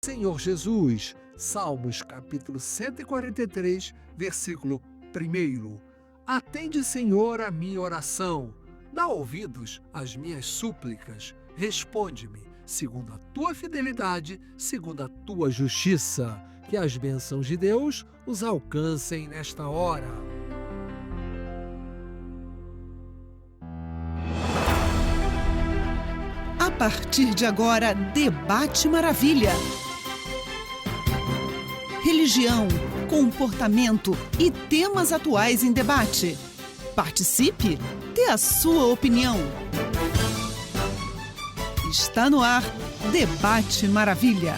Senhor Jesus, Salmos capítulo 143, versículo 1. Atende, Senhor, a minha oração, dá ouvidos às minhas súplicas, responde-me, segundo a tua fidelidade, segundo a tua justiça. Que as bênçãos de Deus os alcancem nesta hora. A partir de agora, Debate Maravilha. Religião, comportamento e temas atuais em debate. Participe, dê a sua opinião. Está no ar, Debate Maravilha.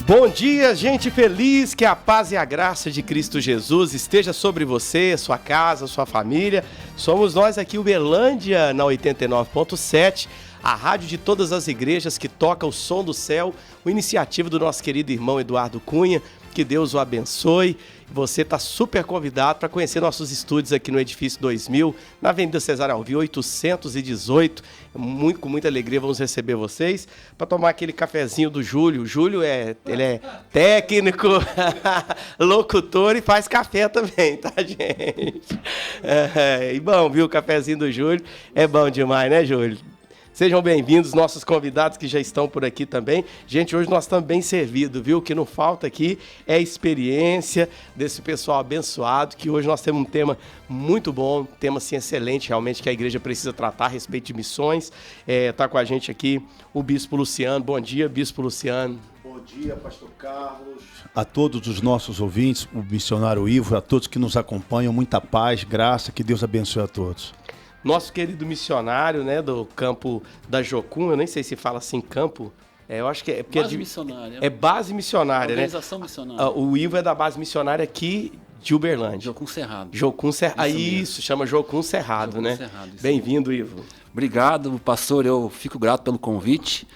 Bom dia, gente feliz, que a paz e a graça de Cristo Jesus esteja sobre você, sua casa, sua família. Somos nós aqui, Uberlândia, na 89.7, a rádio de todas as igrejas que toca o som do céu, uma iniciativa do nosso querido irmão Eduardo Cunha. Que Deus o abençoe. Você está super convidado para conhecer nossos estúdios aqui no Edifício 2000, na Avenida Cesário Alvim, 818. Com muita alegria vamos receber vocês para tomar aquele cafezinho do Júlio. O Júlio ele é técnico, locutor e faz café também, tá, gente? E bom, viu? O cafezinho do Júlio é bom demais, né, Júlio? Sejam bem-vindos, nossos convidados que já estão por aqui também. Gente, hoje nós estamos bem servidos, viu? O que não falta aqui é a experiência desse pessoal abençoado, que hoje nós temos um tema muito bom, um tema assim, excelente, realmente, que a igreja precisa tratar a respeito de missões. Tá com a gente aqui o Bispo Luciano. Bom dia, Bispo Luciano. Bom dia, Pastor Carlos. A todos os nossos ouvintes, o missionário Ivo, a todos que nos acompanham, muita paz, graça, que Deus abençoe a todos. Nosso querido missionário, né, do campo da Jocum, eu nem sei se fala assim campo, eu acho que é porque base missionária. É base missionária, Organização missionária. O Ivo é da base missionária aqui de Uberlândia. Jocum Cerrado. Jocum Cerrado. Isso, chama Jocum Cerrado, né? Cerrado, bem-vindo, Ivo. Obrigado, pastor, eu fico grato pelo convite,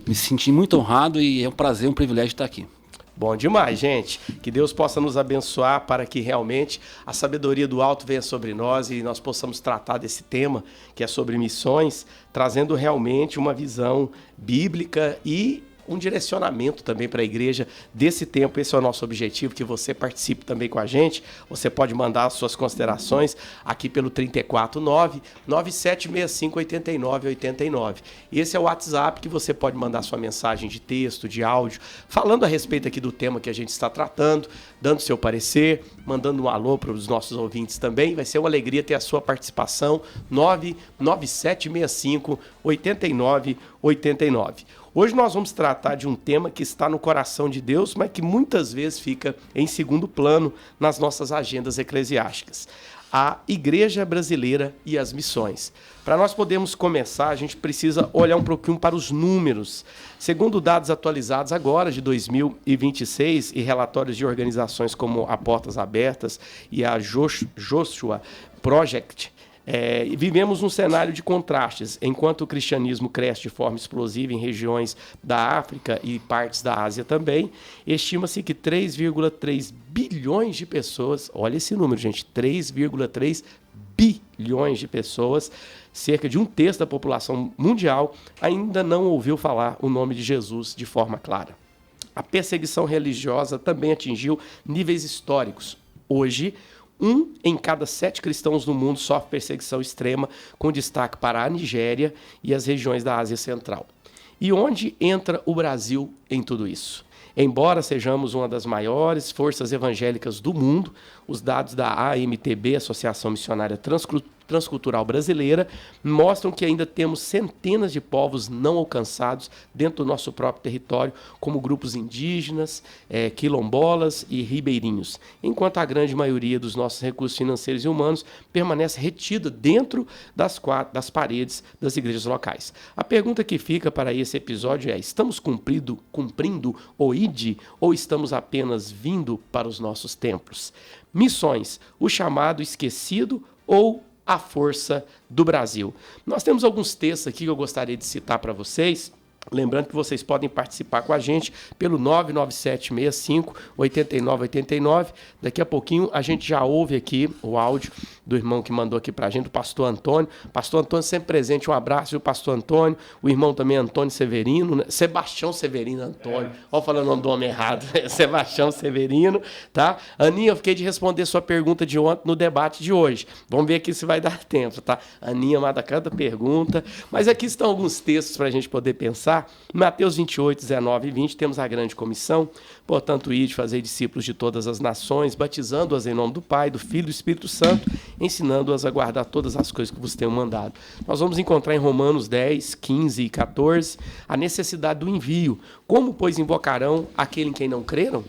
me senti muito honrado e é um prazer, um privilégio estar aqui. Bom demais, gente. Que Deus possa nos abençoar para que realmente a sabedoria do alto venha sobre nós e nós possamos tratar desse tema, que é sobre missões, trazendo realmente uma visão bíblica e um direcionamento também para a igreja desse tempo. Esse é o nosso objetivo, que você participe também com a gente. Você pode mandar as suas considerações aqui pelo 349-9765-8989. Esse é o WhatsApp que você pode mandar sua mensagem de texto, de áudio, falando a respeito aqui do tema que a gente está tratando, dando seu parecer, mandando um alô para os nossos ouvintes também. Vai ser uma alegria ter a sua participação. 99765-8989. Hoje nós vamos tratar de um tema que está no coração de Deus, mas que muitas vezes fica em segundo plano nas nossas agendas eclesiásticas. A Igreja Brasileira e as missões. Para nós podermos começar, a gente precisa olhar um pouquinho para os números. Segundo dados atualizados agora de 2026 e relatórios de organizações como a Portas Abertas e a Joshua Project, vivemos um cenário de contrastes. Enquanto o cristianismo cresce de forma explosiva em regiões da África e partes da Ásia também, estima-se que 3,3 bilhões de pessoas, olha esse número, gente, 3,3 bilhões de pessoas, cerca de um terço da população mundial, ainda não ouviu falar o nome de Jesus de forma clara. A perseguição religiosa também atingiu níveis históricos. Hoje, 1 em cada 7 cristãos no mundo sofre perseguição extrema, com destaque para a Nigéria e as regiões da Ásia Central. E onde entra o Brasil em tudo isso? Embora sejamos uma das maiores forças evangélicas do mundo, os dados da AMTB, Associação Missionária Transcultural Brasileira, mostram que ainda temos centenas de povos não alcançados dentro do nosso próprio território, como grupos indígenas, quilombolas e ribeirinhos, enquanto a grande maioria dos nossos recursos financeiros e humanos permanece retida dentro das paredes das igrejas locais. A pergunta que fica para esse episódio é: estamos cumprindo o ID ou estamos apenas vindo para os nossos templos? Missões, o chamado esquecido ou a força do Brasil? Nós temos alguns textos aqui que eu gostaria de citar para vocês. Lembrando que vocês podem participar com a gente pelo 99765-8989. Daqui a pouquinho a gente já ouve aqui o áudio do irmão que mandou aqui pra gente, o pastor Antônio. Pastor Antônio sempre presente, um abraço, viu, pastor Antônio? O irmão também Antônio Severino, né? Sebastião Severino Antônio. Olha falando o nome do homem errado. Sebastião Severino, tá? Aninha, eu fiquei de responder sua pergunta de ontem no debate de hoje. Vamos ver aqui se vai dar tempo, tá? Aninha manda cada pergunta. Mas aqui estão alguns textos para a gente poder pensar. Mateus 28, 19 e 20, temos a grande comissão. Portanto, ide, fazer discípulos de todas as nações, batizando-as em nome do Pai, do Filho e do Espírito Santo, ensinando-as a guardar todas as coisas que vos tenho mandado. Nós vamos encontrar em Romanos 10, 15 e 14 a necessidade do envio. Como, pois, invocarão aquele em quem não creram?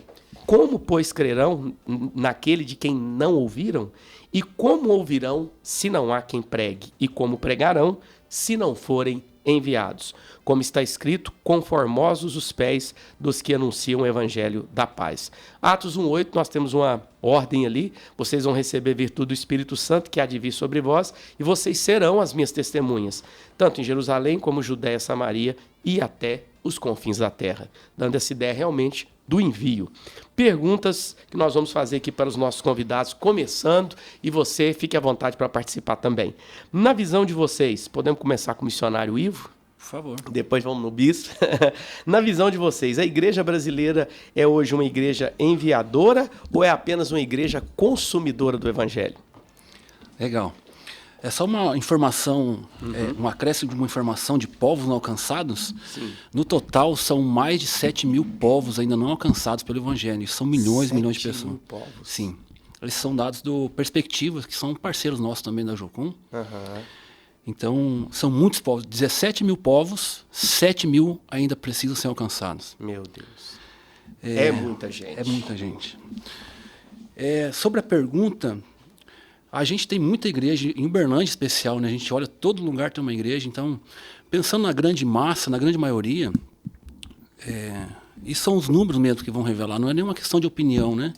Como, pois, crerão naquele de quem não ouviram? E como ouvirão se não há quem pregue? E como pregarão se não forem enviados? Como está escrito, conformosos os pés dos que anunciam o evangelho da paz. Atos 1:8, nós temos uma ordem ali, vocês vão receber virtude do Espírito Santo que há de vir sobre vós, e vocês serão as minhas testemunhas, tanto em Jerusalém como Judéia, Samaria e até os confins da terra, dando essa ideia realmente do envio. Perguntas que nós vamos fazer aqui para os nossos convidados, começando, e você fique à vontade para participar também. Na visão de vocês, podemos começar com o missionário Ivo? Por favor. Depois vamos no bispo. Na visão de vocês, a igreja brasileira é hoje uma igreja enviadora ou é apenas uma igreja consumidora do evangelho? Legal. É só uma informação, um acréscimo de uma informação de povos não alcançados. Sim. No total, são mais de 7 mil povos ainda não alcançados pelo Evangelho. São milhões e milhões de pessoas. Povos. Sim. Eles são dados do Perspectivas, que são parceiros nossos também da Jocum. Então, são muitos povos. 17 mil povos, 7 mil ainda precisam ser alcançados. Meu Deus. É muita gente. É muita gente. Sobre a pergunta... A gente tem muita igreja, em Uberlândia em especial, né? A gente olha, todo lugar tem uma igreja. Então, pensando na grande massa, na grande maioria, e são os números mesmo que vão revelar, não é nenhuma questão de opinião, né?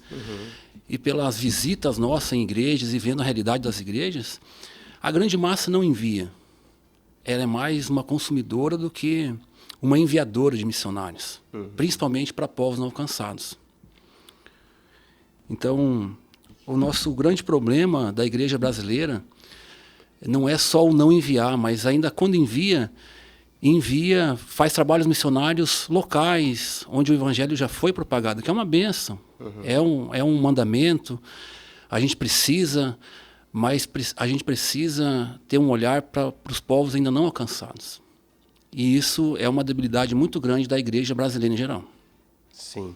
E pelas visitas nossas em igrejas e vendo a realidade das igrejas, a grande massa não envia. Ela é mais uma consumidora do que uma enviadora de missionários, principalmente para povos não alcançados. Então... O nosso grande problema da igreja brasileira não é só o não enviar, mas ainda quando envia, faz trabalhos missionários locais, onde o evangelho já foi propagado, que é uma bênção, é um mandamento. A gente precisa, mas a gente precisa ter um olhar para os povos ainda não alcançados. E isso é uma debilidade muito grande da igreja brasileira em geral. Sim.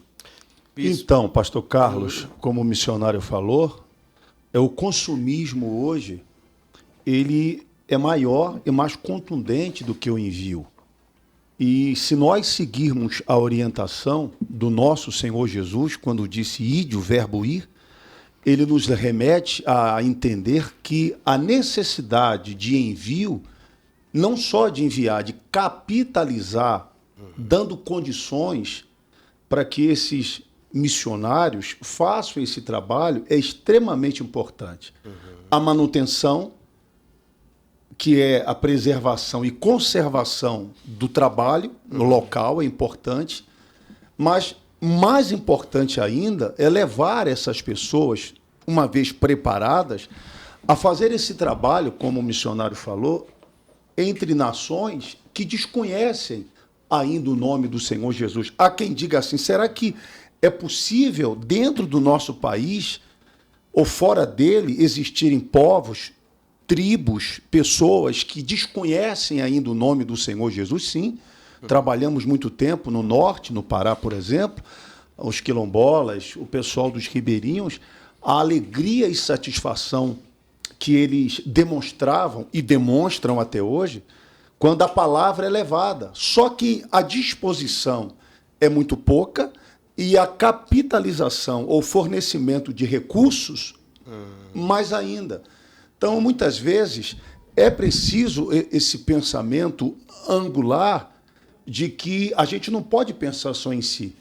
Então, pastor Carlos, como o missionário falou, o consumismo hoje, ele é maior e mais contundente do que o envio. E se nós seguirmos a orientação do nosso Senhor Jesus, quando disse ide, o verbo ir, ele nos remete a entender que a necessidade de envio, não só de enviar, de capitalizar, dando condições para que esses missionários façam esse trabalho, é extremamente importante. A manutenção, que é a preservação e conservação do trabalho no local, é importante, mas mais importante ainda é levar essas pessoas, uma vez preparadas, a fazer esse trabalho, como o missionário falou, entre nações que desconhecem ainda o nome do Senhor Jesus. Há quem diga assim, será que é possível, dentro do nosso país, ou fora dele, existirem povos, tribos, pessoas que desconhecem ainda o nome do Senhor Jesus? Sim. Trabalhamos muito tempo no norte, no Pará, por exemplo, os quilombolas, o pessoal dos ribeirinhos, a alegria e satisfação que eles demonstravam e demonstram até hoje, quando a palavra é levada. Só que a disposição é muito pouca, e a capitalização ou fornecimento de recursos, mais ainda. Então, muitas vezes, é preciso esse pensamento angular de que a gente não pode pensar só em si,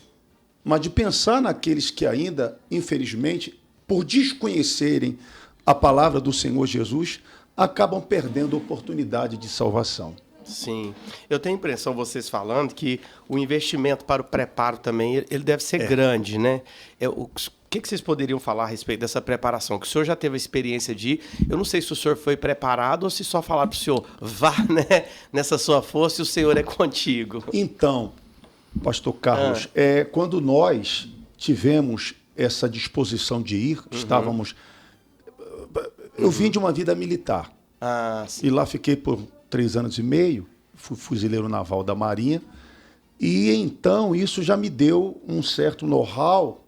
mas de pensar naqueles que ainda, infelizmente, por desconhecerem a palavra do Senhor Jesus, acabam perdendo a oportunidade de salvação. Sim. Eu tenho a impressão, vocês falando, que o investimento para o preparo também, ele deve ser grande, né? O que vocês poderiam falar a respeito dessa preparação? Que o senhor já teve a experiência de ir. Eu não sei se o senhor foi preparado ou se só falaram para o senhor, vá, né, nessa sua força e o senhor é contigo. Então, pastor Carlos, quando nós tivemos essa disposição de ir, estávamos... Eu vim de uma vida militar. Sim. E lá fiquei por 3 anos e meio, fui fuzileiro naval da Marinha. E então isso já me deu um certo know-how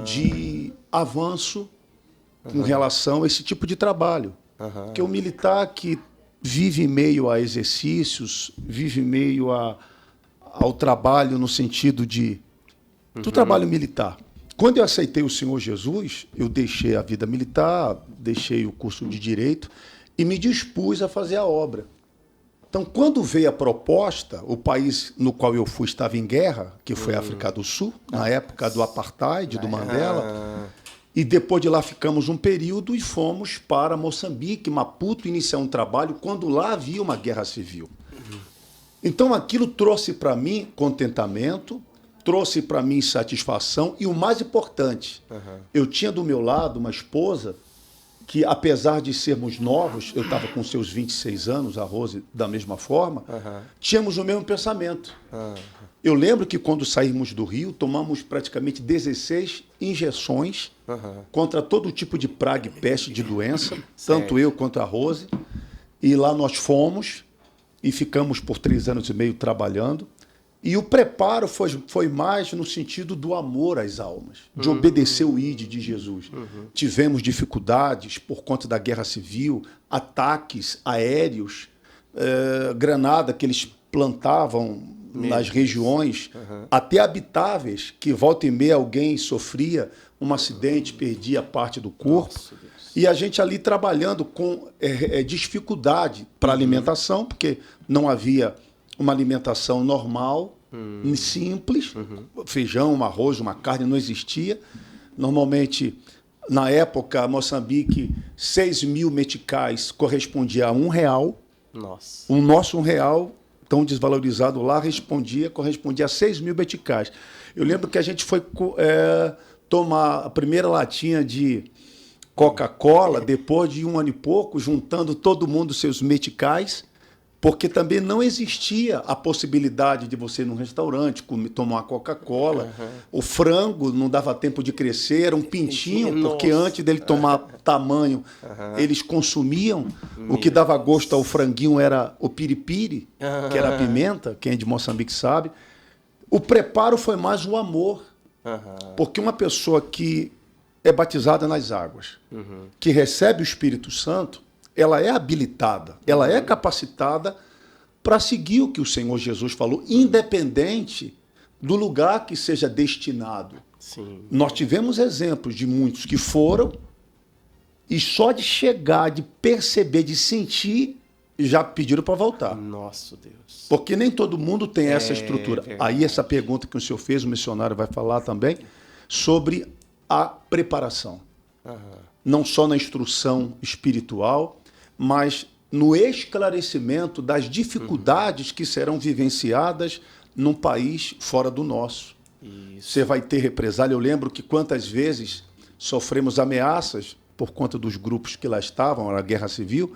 de avanço com relação a esse tipo de trabalho. Porque o militar que vive em meio a exercícios, vive em meio ao trabalho no sentido do trabalho militar. Quando eu aceitei o Senhor Jesus, eu deixei a vida militar, deixei o curso de Direito e me dispus a fazer a obra. Então, quando veio a proposta, o país no qual eu fui estava em guerra, que foi a África do Sul, na época do apartheid, do Mandela, e depois de lá ficamos um período e fomos para Moçambique, Maputo, iniciar um trabalho quando lá havia uma guerra civil. Então, aquilo trouxe para mim contentamento, trouxe para mim satisfação e o mais importante, eu tinha do meu lado uma esposa que, apesar de sermos novos, eu estava com seus 26 anos, a Rose da mesma forma, tínhamos o mesmo pensamento. Eu lembro que quando saímos do Rio, tomamos praticamente 16 injeções contra todo tipo de praga e peste de doença, tanto eu quanto a Rose. E lá nós fomos e ficamos por 3 anos e meio trabalhando. E o preparo foi mais no sentido do amor às almas, de obedecer o ID de Jesus. Tivemos dificuldades por conta da guerra civil, ataques aéreos, granada que eles plantavam nas regiões, até habitáveis, que volta e meia alguém sofria um acidente, perdia parte do corpo. E a gente ali trabalhando com dificuldade para alimentação, porque não havia uma alimentação normal, simples, feijão, um arroz, uma carne, não existia. Normalmente, na época, Moçambique, 6.000 meticais correspondia a R$1. Nossa. O nosso R$1, tão desvalorizado lá, correspondia a 6.000 meticais. Eu lembro que a gente foi tomar a primeira latinha de Coca-Cola, depois de 1 ano e pouco, juntando todo mundo seus meticais, porque também não existia a possibilidade de você ir num restaurante tomar uma Coca-Cola. O frango não dava tempo de crescer, era um pintinho, porque antes dele tomar tamanho, eles consumiam. O que dava gosto ao franguinho era o piripiri, que era a pimenta, quem é de Moçambique sabe. O preparo foi mais o amor, porque uma pessoa que é batizada nas águas, que recebe o Espírito Santo, ela é habilitada, ela é capacitada para seguir o que o Senhor Jesus falou, independente do lugar que seja destinado. Sim. Nós tivemos exemplos de muitos que foram e só de chegar, de perceber, de sentir, já pediram para voltar. Nossa Deus. Porque nem todo mundo tem essa estrutura. Aí essa pergunta que o senhor fez, o missionário vai falar também, sobre a preparação. Não só na instrução espiritual, mas no esclarecimento das dificuldades que serão vivenciadas num país fora do nosso. Isso. Você vai ter represália. Eu lembro que quantas vezes sofremos ameaças por conta dos grupos que lá estavam, na Guerra Civil,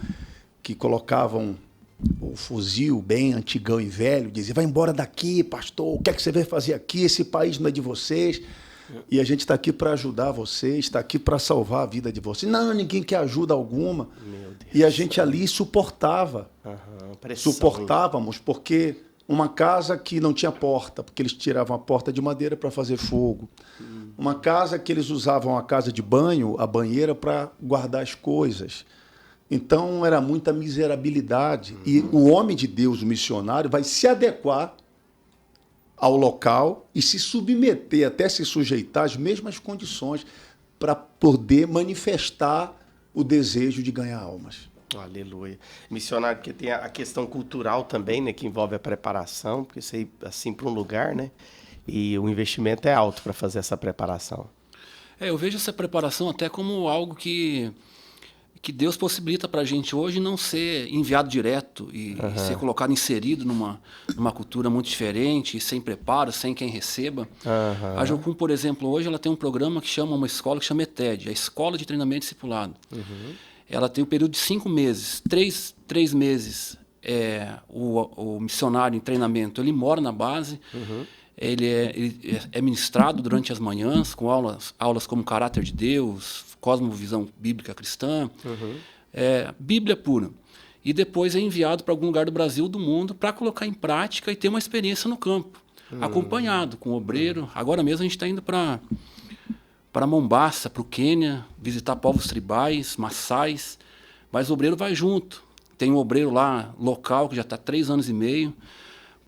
que colocavam o fuzil bem antigão e velho, diziam, vai embora daqui, pastor, o que é que você veio fazer aqui? Esse país não é de vocês. E a gente está aqui para ajudar vocês, está aqui para salvar a vida de vocês. Não, ninguém quer ajuda alguma. Meu Deus. E a gente ali suportava. Pressão, Suportávamos, porque uma casa que não tinha porta, porque eles tiravam a porta de madeira para fazer fogo. Uma casa que eles usavam a casa de banho, a banheira, para guardar as coisas. Então era muita miserabilidade. E o homem de Deus, o missionário, vai se adequar ao local e se submeter, até se sujeitar às mesmas condições para poder manifestar o desejo de ganhar almas. Aleluia. Missionário, porque tem a questão cultural também, né, que envolve a preparação, porque você ir assim para um lugar, né, e o investimento é alto para fazer essa preparação. Eu vejo essa preparação até como algo que que Deus possibilita para a gente hoje não ser enviado direto e ser colocado, inserido numa cultura muito diferente, sem preparo, sem quem receba. A Jocum, por exemplo, hoje ela tem um programa que chama, uma escola que chama ETED, a Escola de Treinamento Discipulado. Ela tem um período de 5 meses. 3 meses o missionário em treinamento, ele mora na base, ele é ministrado durante as manhãs, com aulas como Caráter de Deus, Cosmovisão Bíblica Cristã, Bíblia pura. E depois é enviado para algum lugar do Brasil ou do mundo para colocar em prática e ter uma experiência no campo, acompanhado com o obreiro. Agora mesmo a gente está indo para Mombasa, para o Quênia, visitar povos tribais, maçais, mas o obreiro vai junto. Tem um obreiro lá local que já está há 3 anos e meio,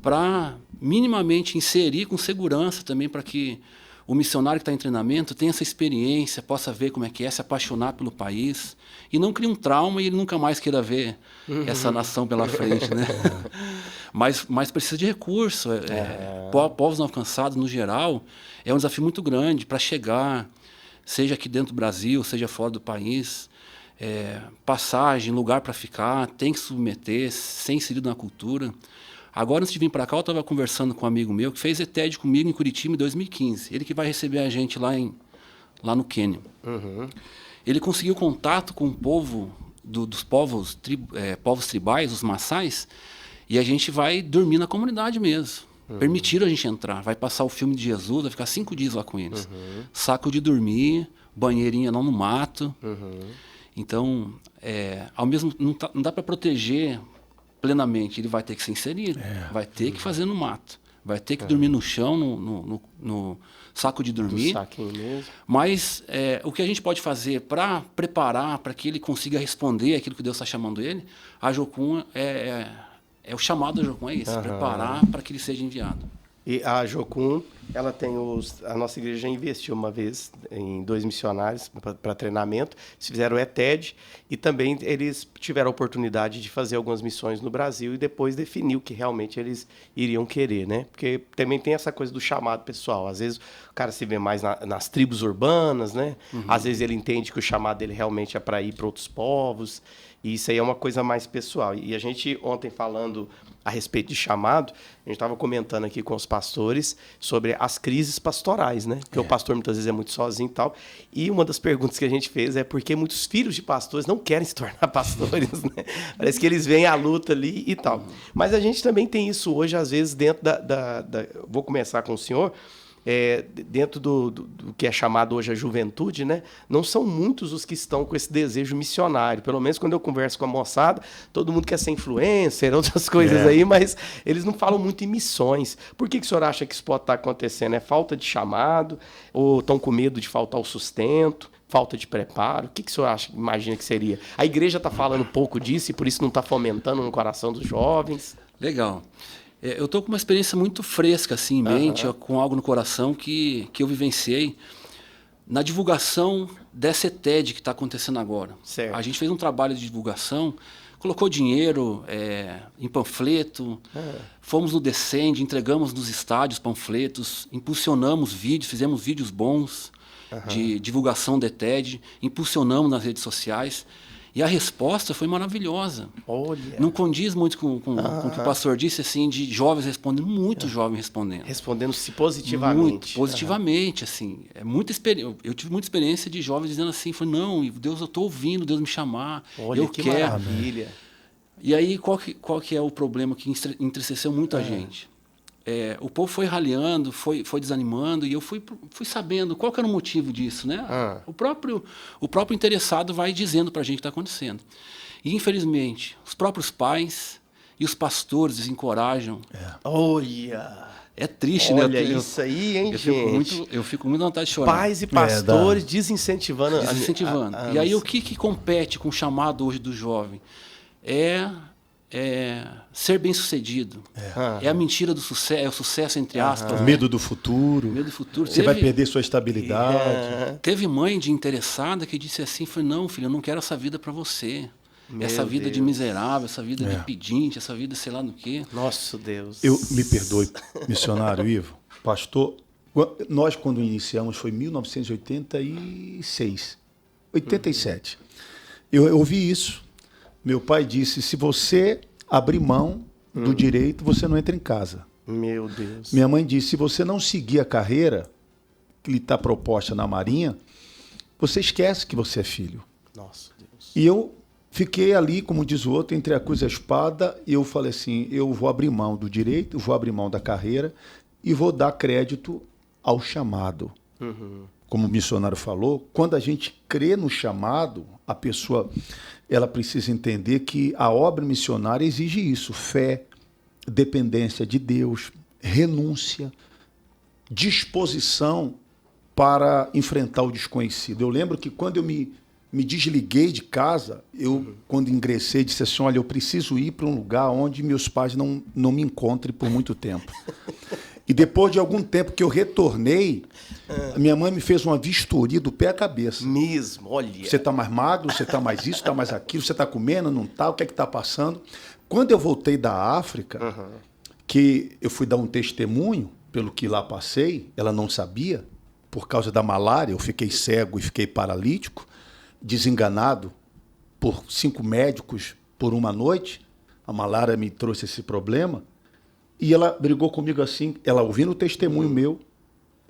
para minimamente inserir com segurança também, para que o missionário que está em treinamento tenha essa experiência, possa ver como é que é, se apaixonar pelo país, e não crie um trauma e ele nunca mais queira ver essa nação pela frente, né? Mas precisa de recurso. Povos não alcançados, no geral, é um desafio muito grande para chegar, seja aqui dentro do Brasil, seja fora do país. Passagem, lugar para ficar, tem que submeter, ser inserido na cultura. Agora, antes de vir para cá, eu estava conversando com um amigo meu que fez ETED comigo em Curitiba em 2015. Ele que vai receber a gente lá no Quênia. Ele conseguiu contato com o povo dos povos tribais, os maçais, e a gente vai dormir na comunidade mesmo. Permitiram a gente entrar. Vai passar o filme de Jesus, vai ficar 5 dias lá com eles. Saco de dormir, banheirinha não no mato. Então, ao mesmo não dá para proteger plenamente, ele vai ter que ser inserido, vai ter que fazer no mato, vai ter que dormir no chão, no saco de dormir. Mesmo. Mas o que a gente pode fazer para preparar, para que ele consiga responder aquilo que Deus está chamando ele, a Jocum o chamado da Jocum é esse, preparar para que ele seja enviado. E a Jocum, ela tem a nossa igreja já investiu uma vez em 2 missionários para treinamento, eles fizeram o ETED e também eles tiveram a oportunidade de fazer algumas missões no Brasil e depois definir o que realmente eles iriam querer, né? Porque também tem essa coisa do chamado pessoal, às vezes o cara se vê mais nas tribos urbanas, né? Às vezes ele entende que o chamado dele realmente é para ir para outros povos, e isso aí é uma coisa mais pessoal. E a gente, ontem, falando a respeito de chamado, a gente estava comentando aqui com os pastores sobre as crises pastorais, né? Porque o pastor muitas vezes é muito sozinho e tal. E uma das perguntas que a gente fez é por que muitos filhos de pastores não querem se tornar pastores, né? Parece que eles veem a luta ali e tal. Mas a gente também tem isso hoje, às vezes, dentro vou começar com o senhor. Dentro do que é chamado hoje a juventude, né? Não são muitos os que estão com esse desejo missionário. Pelo menos quando eu converso com a moçada, todo mundo quer ser influencer, outras coisas aí, mas eles não falam muito em missões. Por que o senhor acha que isso pode estar acontecendo? É falta de chamado? Ou estão com medo de faltar o sustento? Falta de preparo? O que o senhor acha, imagina que seria? A igreja está falando um pouco disso e por isso não está fomentando no coração dos jovens? Legal. Eu estou com uma experiência muito fresca assim, em mente, com algo no coração que eu vivenciei na divulgação dessa ETED que está acontecendo agora. Certo. A gente fez um trabalho de divulgação, colocou dinheiro em panfleto, fomos no Descende, entregamos nos estádios panfletos, impulsionamos vídeos, fizemos vídeos bons de divulgação da ETED, impulsionamos nas redes sociais. E a resposta foi maravilhosa. Olha. Não condiz muito com o que o pastor disse, assim, de jovens respondendo, muito jovens respondendo. Respondendo-se positivamente. Muito positivamente, assim. Eu tive muita experiência de jovens dizendo assim, não, Deus, eu estou ouvindo Deus me chamar, olha, eu que quero. Maravilha. E aí, qual que é o problema que entristeceu muito a gente? O povo foi ralhando, foi desanimando, e eu fui sabendo qual que era o motivo disso, né? O próprio interessado vai dizendo para a gente o que está acontecendo. E, infelizmente, os próprios pais e os pastores desencorajam. Olha! É triste, olha, né? Olha isso aí, hein, gente? Eu fico muito à vontade de chorar. Pais e pastores desincentivando. E aí, o que compete com o chamado hoje do jovem? Ser bem-sucedido. É a mentira do sucesso, é o sucesso entre aspas. Medo do futuro. Medo do futuro. Você vai perder sua estabilidade. Teve mãe de interessada que disse assim, não, filho, eu não quero essa vida para você. Essa vida de miserável, essa vida de pedinte, essa vida sei lá no quê. Nosso Deus. Me perdoe, missionário Ivo. Pastor, nós quando iniciamos foi em 1986, 87. Eu ouvi isso. Meu pai disse, se você abrir mão do direito, você não entra em casa. Meu Deus. Minha mãe disse, se você não seguir a carreira que lhe está proposta na Marinha, você esquece que você é filho. Nossa, Deus. E eu fiquei ali, como diz o outro, entre a cruz e a espada, e eu falei assim, eu vou abrir mão do direito, vou abrir mão da carreira e vou dar crédito ao chamado. Como o missionário falou, quando a gente crê no chamado, a pessoa ela precisa entender que a obra missionária exige isso, fé, dependência de Deus, renúncia, disposição para enfrentar o desconhecido. Eu lembro que quando eu me desliguei de casa, quando ingressei, disse assim, olha, eu preciso ir para um lugar onde meus pais não me encontrem por muito tempo. E depois de algum tempo que eu retornei, minha mãe me fez uma vistoria do pé à cabeça. Mesmo, olha. Você está mais magro, você está mais isso, está mais aquilo, você está comendo, não está, o que é que está passando? Quando eu voltei da África, que eu fui dar um testemunho, pelo que lá passei, ela não sabia, por causa da malária, eu fiquei cego e fiquei paralítico, desenganado por 5 médicos por uma noite, a malária me trouxe esse problema, e ela brigou comigo assim, ela ouvindo o testemunho meu,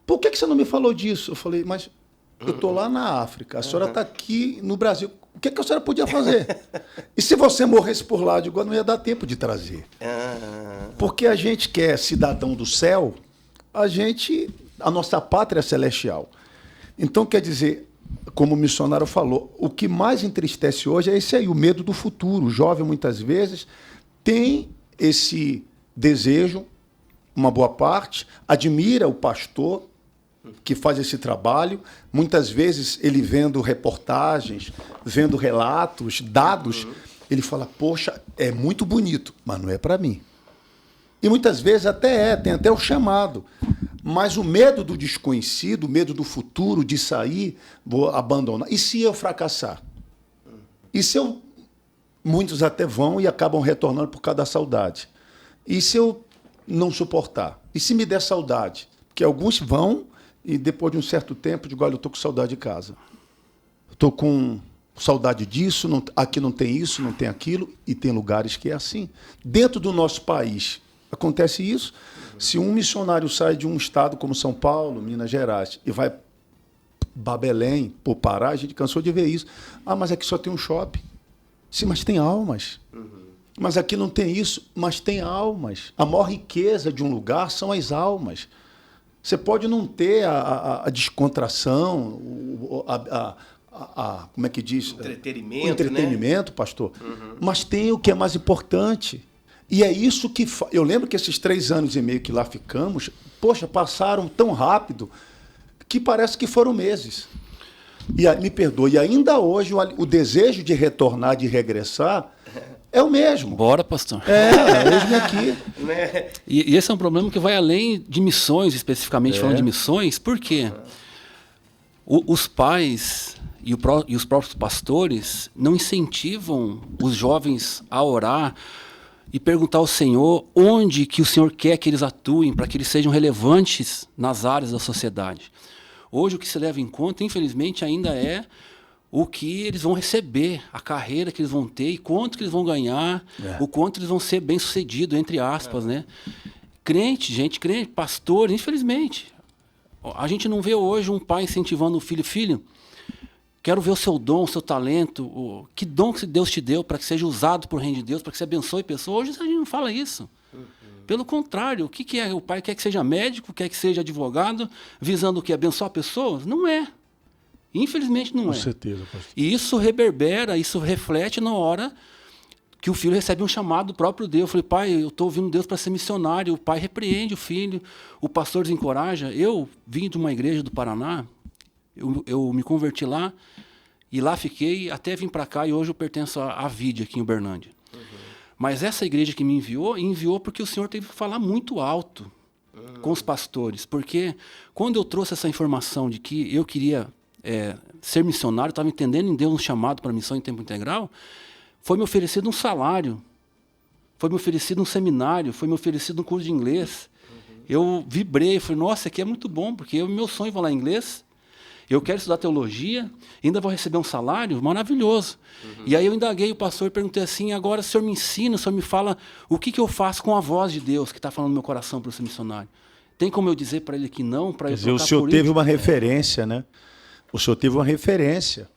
por que você não me falou disso? Eu falei, mas eu estou lá na África, a senhora está aqui no Brasil, o que a senhora podia fazer? E se você morresse por lá, eu digo, não ia dar tempo de trazer. Porque a gente que é cidadão do céu, a nossa pátria é celestial. Então, quer dizer, como o missionário falou, o que mais entristece hoje é esse aí, o medo do futuro. O jovem, muitas vezes, tem esse desejo, uma boa parte, admira o pastor que faz esse trabalho. Muitas vezes, ele vendo reportagens, vendo relatos, dados, ele fala, poxa, é muito bonito, mas não é para mim. E muitas vezes tem até o chamado. Mas o medo do desconhecido, o medo do futuro, de sair, vou abandonar. E se eu fracassar? E se eu... Muitos até vão e acabam retornando por causa da saudade. E se eu não suportar? E se me der saudade? Porque alguns vão e depois de um certo tempo, digo, olha, eu estou com saudade de casa. Estou com saudade disso, aqui não tem isso, não tem aquilo, e tem lugares que é assim. Dentro do nosso país, acontece isso. Se um missionário sai de um estado como São Paulo, Minas Gerais, e vai para Belém, para o Pará, a gente cansou de ver isso. Ah, mas aqui só tem um shopping. Sim, mas tem almas. Mas aqui não tem isso, mas tem almas. A maior riqueza de um lugar são as almas. Você pode não ter a descontração, como é que diz? Entretenimento, o entretenimento, né? Pastor. Mas tem o que é mais importante. E é isso que... Eu lembro que esses 3 anos e meio que lá ficamos, poxa, passaram tão rápido que parece que foram meses. E me perdoe, e ainda hoje o desejo de retornar, de regressar, é o mesmo. Bora, pastor. Eis-me aqui. Né? E esse é um problema que vai além de missões, especificamente falando de missões. Por quê? Os pais e os próprios pastores não incentivam os jovens a orar e perguntar ao Senhor onde que o Senhor quer que eles atuem para que eles sejam relevantes nas áreas da sociedade. Hoje o que se leva em conta, infelizmente, ainda é o que eles vão receber, a carreira que eles vão ter e quanto que eles vão ganhar, o quanto eles vão ser bem-sucedidos, entre aspas, né? Crente, pastor, infelizmente. A gente não vê hoje um pai incentivando o filho, quero ver o seu dom, o seu talento, que dom que Deus te deu para que seja usado por reino de Deus, para que você abençoe pessoas. Hoje a gente não fala isso. Pelo contrário, o que é? O pai quer que seja médico, quer que seja advogado, visando o quê? Abençoar pessoas? Não é. Infelizmente não é. Com certeza, pastor. E isso reverbera, isso reflete na hora que o filho recebe um chamado do próprio Deus. Eu falei, pai, eu estou ouvindo Deus para ser missionário. O pai repreende o filho, o pastor desencoraja. Eu vim de uma igreja do Paraná, eu me converti lá, e lá fiquei, até vim para cá, e hoje eu pertenço à VID aqui em Uberlândia. Mas essa igreja que me enviou porque o Senhor teve que falar muito alto com os pastores. Porque quando eu trouxe essa informação de que eu queria ser missionário, estava entendendo em Deus um chamado para missão em tempo integral, foi me oferecido um salário, foi me oferecido um seminário, foi me oferecido um curso de inglês. Eu vibrei, falei, nossa, aqui é muito bom, porque o meu sonho é falar inglês. Eu quero estudar teologia, ainda vou receber um salário maravilhoso. E aí eu indaguei o pastor e perguntei assim, agora o senhor me ensina, o senhor me fala o que eu faço com a voz de Deus que está falando no meu coração para eu ser missionário. Tem como eu dizer para ele que não, para eu trocar o senhor por teve isso? uma referência, né? O senhor teve uma referência.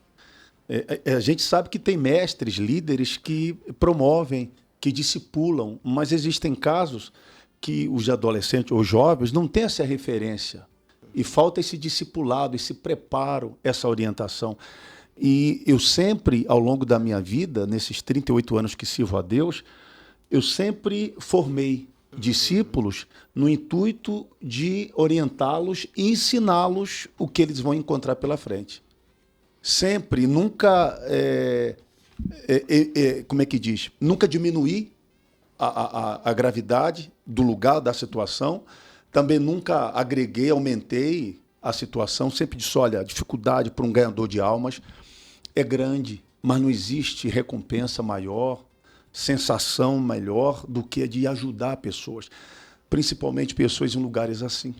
A gente sabe que tem mestres, líderes que promovem, que discipulam, mas existem casos que os adolescentes ou jovens não têm essa referência. E falta esse discipulado, esse preparo, essa orientação. E eu sempre, ao longo da minha vida, nesses 38 anos que sirvo a Deus, eu sempre formei discípulos no intuito de orientá-los e ensiná-los o que eles vão encontrar pela frente. Sempre, nunca, como é que diz? Nunca diminuir a gravidade do lugar, da situação. Também nunca agreguei, aumentei a situação. Sempre disse, olha, a dificuldade para um ganhador de almas é grande, mas não existe recompensa maior, sensação melhor do que a de ajudar pessoas, principalmente pessoas em lugares assim.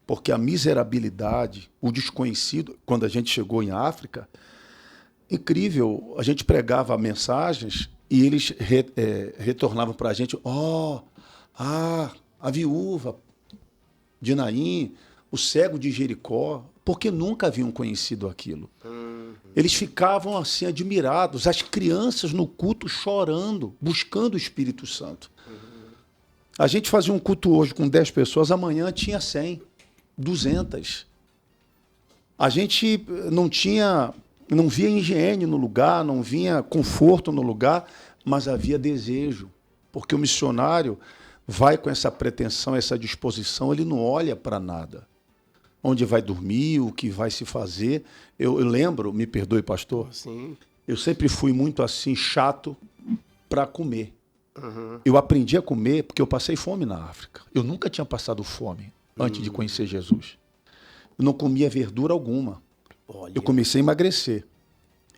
Porque a miserabilidade, o desconhecido, quando a gente chegou em África, incrível, a gente pregava mensagens e eles retornavam para a gente, a viúva de Naim, o cego de Jericó, porque nunca haviam conhecido aquilo. Eles ficavam assim admirados, as crianças no culto chorando, buscando o Espírito Santo. A gente fazia um culto hoje com 10 pessoas, amanhã tinha 100, 200. A gente não via higiene no lugar, não via conforto no lugar, mas havia desejo, porque o missionário vai com essa pretensão, essa disposição, ele não olha para nada. Onde vai dormir, o que vai se fazer. Eu lembro, me perdoe, pastor, Sim. eu sempre fui muito assim, chato para comer. Eu aprendi a comer porque eu passei fome na África. Eu nunca tinha passado fome antes de conhecer Jesus. Eu não comia verdura alguma. Olha. Eu comecei a emagrecer.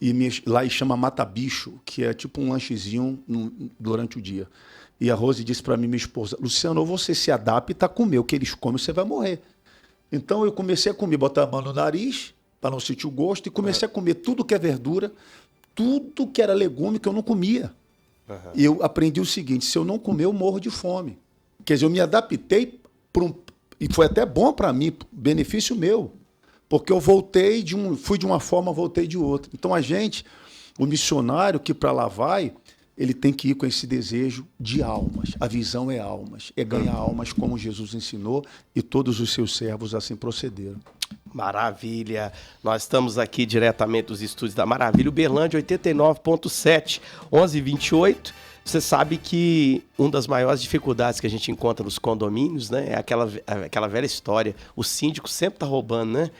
E lá chama mata-bicho, que é tipo um lanchezinho durante o dia. E a Rose disse para mim, minha esposa, Luciano, ou você se adapta a comer o que eles comem, você vai morrer. Então eu comecei a comer, botar a mão no nariz, para não sentir o gosto, e comecei a comer tudo que é verdura, tudo que era legume que eu não comia. E eu aprendi o seguinte, se eu não comer, eu morro de fome. Quer dizer, eu me adaptei, e foi até bom para mim, benefício meu, porque eu fui de uma forma, voltei de outra. Então o missionário que para lá vai, ele tem que ir com esse desejo de almas. A visão é almas, é ganhar almas como Jesus ensinou e todos os seus servos assim procederam. Maravilha. Nós estamos aqui diretamente dos estúdios da Maravilha, Uberlândia 89.7, 11h28. Você sabe que uma das maiores dificuldades que a gente encontra nos condomínios, né, é aquela velha história. O síndico sempre tá roubando, né?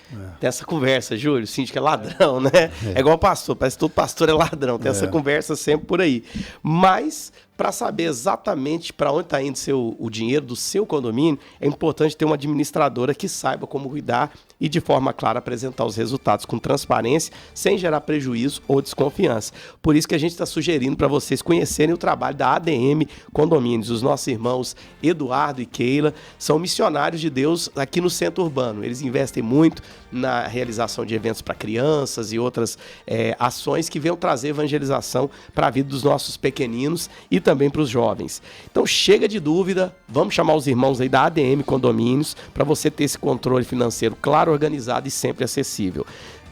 Tem essa conversa, Júlio, o síndico é ladrão, né? É igual o pastor, parece que todo pastor é ladrão. Tem essa conversa sempre por aí. Mas, para saber exatamente para onde está indo o dinheiro do seu condomínio, é importante ter uma administradora que saiba como cuidar e, de forma clara, apresentar os resultados com transparência, sem gerar prejuízo ou desconfiança. Por isso que a gente está sugerindo para vocês conhecerem o trabalho da ADM Condomínios. Os nossos irmãos Eduardo e Keila são missionários de Deus aqui no Centro Urbano. Eles investem muito na realização de eventos para crianças e outras ações que venham trazer evangelização para a vida dos nossos pequeninos e também para os jovens. Então chega de dúvida, vamos chamar os irmãos aí da ADM Condomínios para você ter esse controle financeiro claro, organizado e sempre acessível.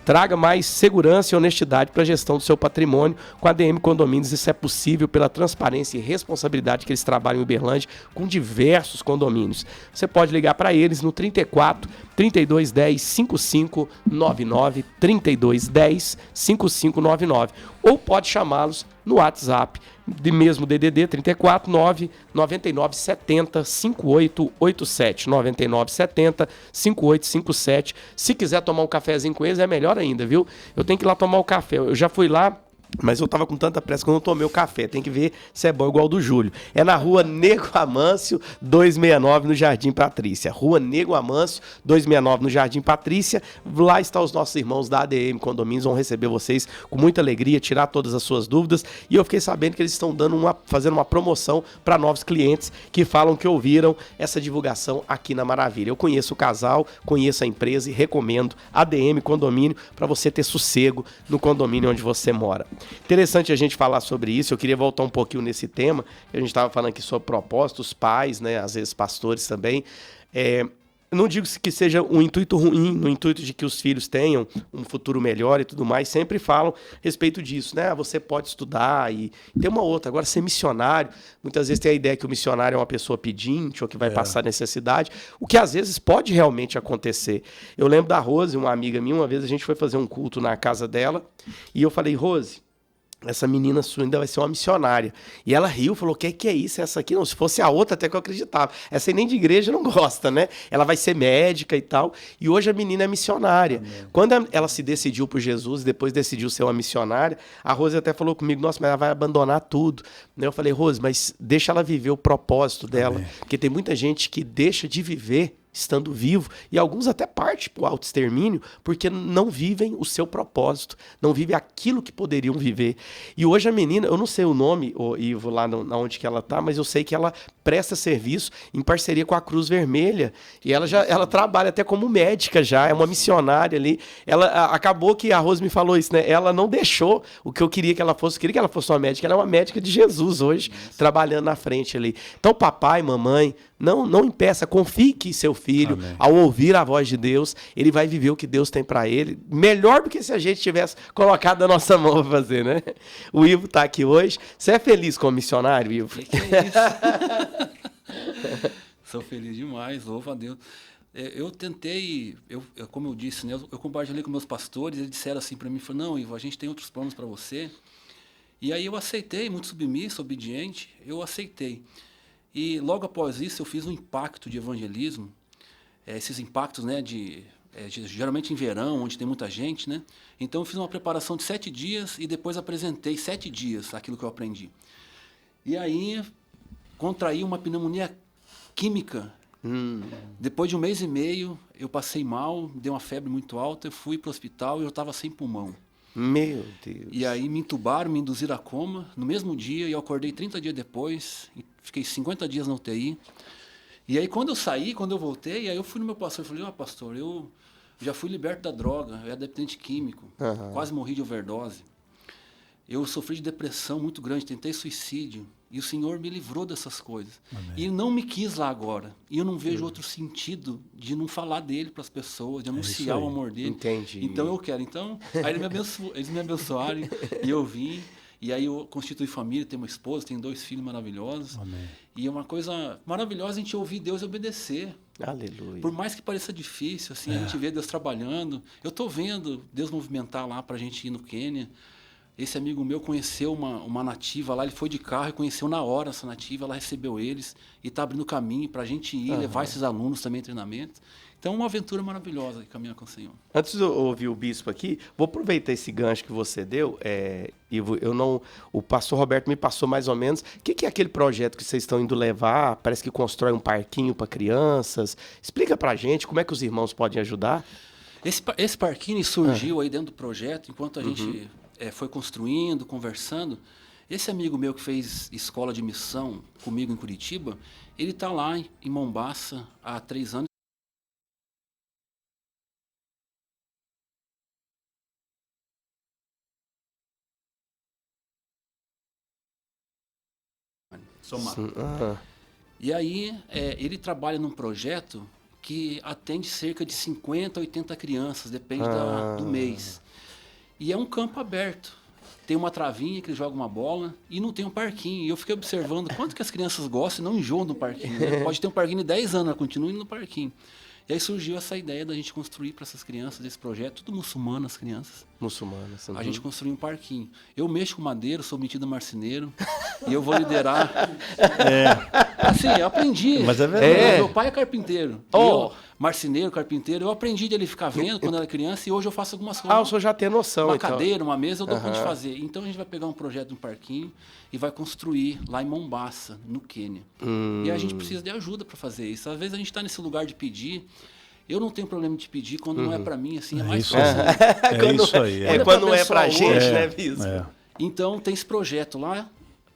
Traga mais segurança e honestidade para a gestão do seu patrimônio. Com a ADM Condomínios, isso é possível pela transparência e responsabilidade que eles trabalham em Uberlândia com diversos condomínios. Você pode ligar para eles no 34 3210 5599, 3210 5599, ou pode chamá-los no WhatsApp, de mesmo DDD 34 9 9970 5887, 9970 5857. Se quiser tomar um cafezinho com eles, é melhor ainda, viu? Eu tenho que ir lá tomar o café. Eu já fui lá Mas eu tava com tanta pressa que eu não tomei o café. Tem que ver se é bom igual o do Júlio. É na rua Nego Amâncio, 269, no Jardim Patrícia. Rua Nego Amâncio, 269, no Jardim Patrícia. Lá estão os nossos irmãos da ADM Condomínios. Vão receber vocês com muita alegria, tirar todas as suas dúvidas. E eu fiquei sabendo que eles estão fazendo uma promoção para novos clientes que falam que ouviram essa divulgação aqui na Maravilha. Eu conheço o casal, conheço a empresa e recomendo ADM Condomínio para você ter sossego no condomínio onde você mora. Interessante a gente falar sobre isso. Eu queria voltar um pouquinho nesse tema. A gente estava falando aqui sobre propósitos, pais, né? Às vezes pastores também. Eu não digo que seja um intuito ruim, no intuito de que os filhos tenham um futuro melhor e tudo mais. Sempre falam a respeito disso, né? Você pode estudar e tem uma outra. Agora, ser missionário, muitas vezes tem a ideia que o missionário é uma pessoa pedinte ou que vai passar necessidade, o que às vezes pode realmente acontecer. Eu lembro da Rose, uma amiga minha, uma vez a gente foi fazer um culto na casa dela e eu falei, Rose, essa menina sua ainda vai ser uma missionária. E ela riu, falou, que é isso? Essa aqui? Não, se fosse a outra até que eu acreditava. Essa aí nem de igreja não gosta, né? Ela vai ser médica e tal. E hoje a menina é missionária. Amém. Quando ela se decidiu por Jesus e depois decidiu ser uma missionária, a Rose até falou comigo, nossa, mas ela vai abandonar tudo. Eu falei, Rose, mas deixa ela viver o propósito dela. Amém. Porque tem muita gente que deixa de viver estando vivo, e alguns até partem para o autoextermínio, porque não vivem o seu propósito, não vivem aquilo que poderiam viver. E hoje a menina, eu não sei o nome, Ivo, lá onde que ela está, mas eu sei que ela presta serviço em parceria com a Cruz Vermelha, e ela trabalha até como médica já, é uma missionária ali. Ela acabou que a Rose me falou isso, né? Ela não deixou o que eu queria que ela fosse, uma médica, ela é uma médica de Jesus hoje, trabalhando na frente ali. Então, papai, mamãe, não impeça, confie que seu filho, amém, ao ouvir a voz de Deus, ele vai viver o que Deus tem para ele, melhor do que se a gente tivesse colocado a nossa mão para fazer, né? O Ivo está aqui hoje. Você é feliz como missionário, Ivo? Que é isso? Sou feliz demais, louvo a Deus. Eu tentei, como eu disse, né, eu compartilhei com meus pastores, eles disseram assim para mim, não, Ivo, a gente tem outros planos para você. E aí eu aceitei, muito submisso, obediente, eu aceitei. E logo após isso eu fiz um impacto de evangelismo, esses impactos, né, geralmente em verão, onde tem muita gente, né? Então eu fiz uma preparação de 7 dias e depois apresentei 7 dias aquilo que eu aprendi. E aí contraí uma pneumonia química. Depois de 1 mês e meio eu passei mal, dei uma febre muito alta, eu fui para o hospital e eu estava sem pulmão. Meu Deus. E aí me entubaram, me induziram a coma no mesmo dia e eu acordei 30 dias depois, fiquei 50 dias na UTI. E aí quando eu voltei, aí eu fui no meu pastor e falei, pastor, eu já fui liberto da droga, eu era dependente químico, quase morri de overdose. Eu sofri de depressão muito grande, tentei suicídio, e o Senhor me livrou dessas coisas. Amém. E Ele não me quis lá agora. E eu não vejo outro sentido de não falar dele para as pessoas, de anunciar o amor dele. Entendi. Então eu quero. Então, aí eles me abençoaram e eu vim. E aí eu constituí família, tenho uma esposa, tenho 2 filhos maravilhosos. Amém. E é uma coisa maravilhosa a gente ouvir Deus e obedecer. Aleluia. Por mais que pareça difícil, assim, a gente vê Deus trabalhando. Eu estou vendo Deus movimentar lá para a gente ir no Quênia. Esse amigo meu conheceu uma nativa lá, ele foi de carro e conheceu na hora essa nativa, ela recebeu eles e está abrindo caminho para a gente ir, levar esses alunos também em treinamento. Então, uma aventura maravilhosa de caminhar com o Senhor. Antes de eu ouvir o bispo aqui, vou aproveitar esse gancho que você deu, Ivo, o pastor Roberto me passou mais ou menos, o que é aquele projeto que vocês estão indo levar? Parece que constrói um parquinho para crianças. Explica para a gente como é que os irmãos podem ajudar. Esse parquinho surgiu aí dentro do projeto, enquanto a gente foi construindo, conversando. Esse amigo meu que fez escola de missão comigo em Curitiba, ele está lá em Mombaça há 3 anos. E aí ele trabalha num projeto que atende cerca de 50, 80 crianças, depende do mês. E é um campo aberto. Tem uma travinha que ele joga uma bola e não tem um parquinho. E eu fiquei observando quanto que as crianças gostam e não enjoam do parquinho. Né? Pode ter um parquinho de 10 anos, ela continua indo no parquinho. E aí surgiu essa ideia da gente construir para essas crianças esse projeto, tudo muçulmano, as crianças. Muçulmanas. A gente construiu um parquinho. Eu mexo com madeira, sou metido marceneiro e eu vou liderar. Assim, eu aprendi. Mas é verdade. Meu pai é carpinteiro. Oh. Eu, marceneiro, carpinteiro. Eu aprendi de ele ficar vendo quando era criança e hoje eu faço algumas coisas. O senhor já tem noção, Uma então. cadeira, uma mesa, eu dou conta de fazer. Então a gente vai pegar um projeto de um parquinho e vai construir lá em Mombasa, no Quênia. E a gente precisa de ajuda para fazer isso. Às vezes a gente está nesse lugar de pedir. Eu não tenho problema de pedir quando não é para mim, assim, é mais isso fácil. É isso aí. Quando não é pra abençoar gente, hoje, né, Bispo? Então tem esse projeto lá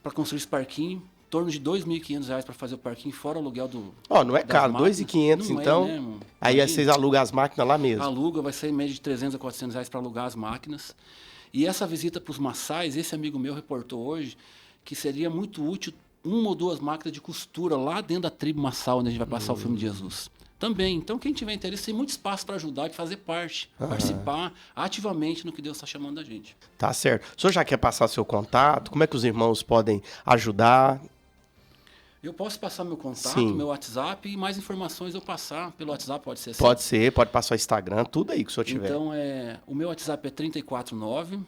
para construir esse parquinho, em torno de R$ 2.500 para fazer o parquinho, fora o aluguel do. Não é das caro, máquinas. 2.500 Não então. né, irmão? Aí Imagina. vocês alugam as máquinas lá mesmo. Aluga, vai ser em média de R$ 300 a R$ 400 para alugar as máquinas. E essa visita para os maçais, esse amigo meu reportou hoje que seria muito útil uma ou duas máquinas de costura lá dentro da tribo maçal, onde a gente vai passar o filme de Jesus. Também. Então, quem tiver interesse, tem muito espaço para ajudar e fazer parte, participar ativamente no que Deus está chamando a gente. Tá certo. O senhor já quer passar seu contato? Como é que os irmãos podem ajudar? Eu posso passar meu contato, Sim. meu WhatsApp e mais informações eu passar pelo WhatsApp, pode ser assim. Pode ser, pode passar o Instagram, tudo aí que o senhor tiver. Então, o meu WhatsApp é 349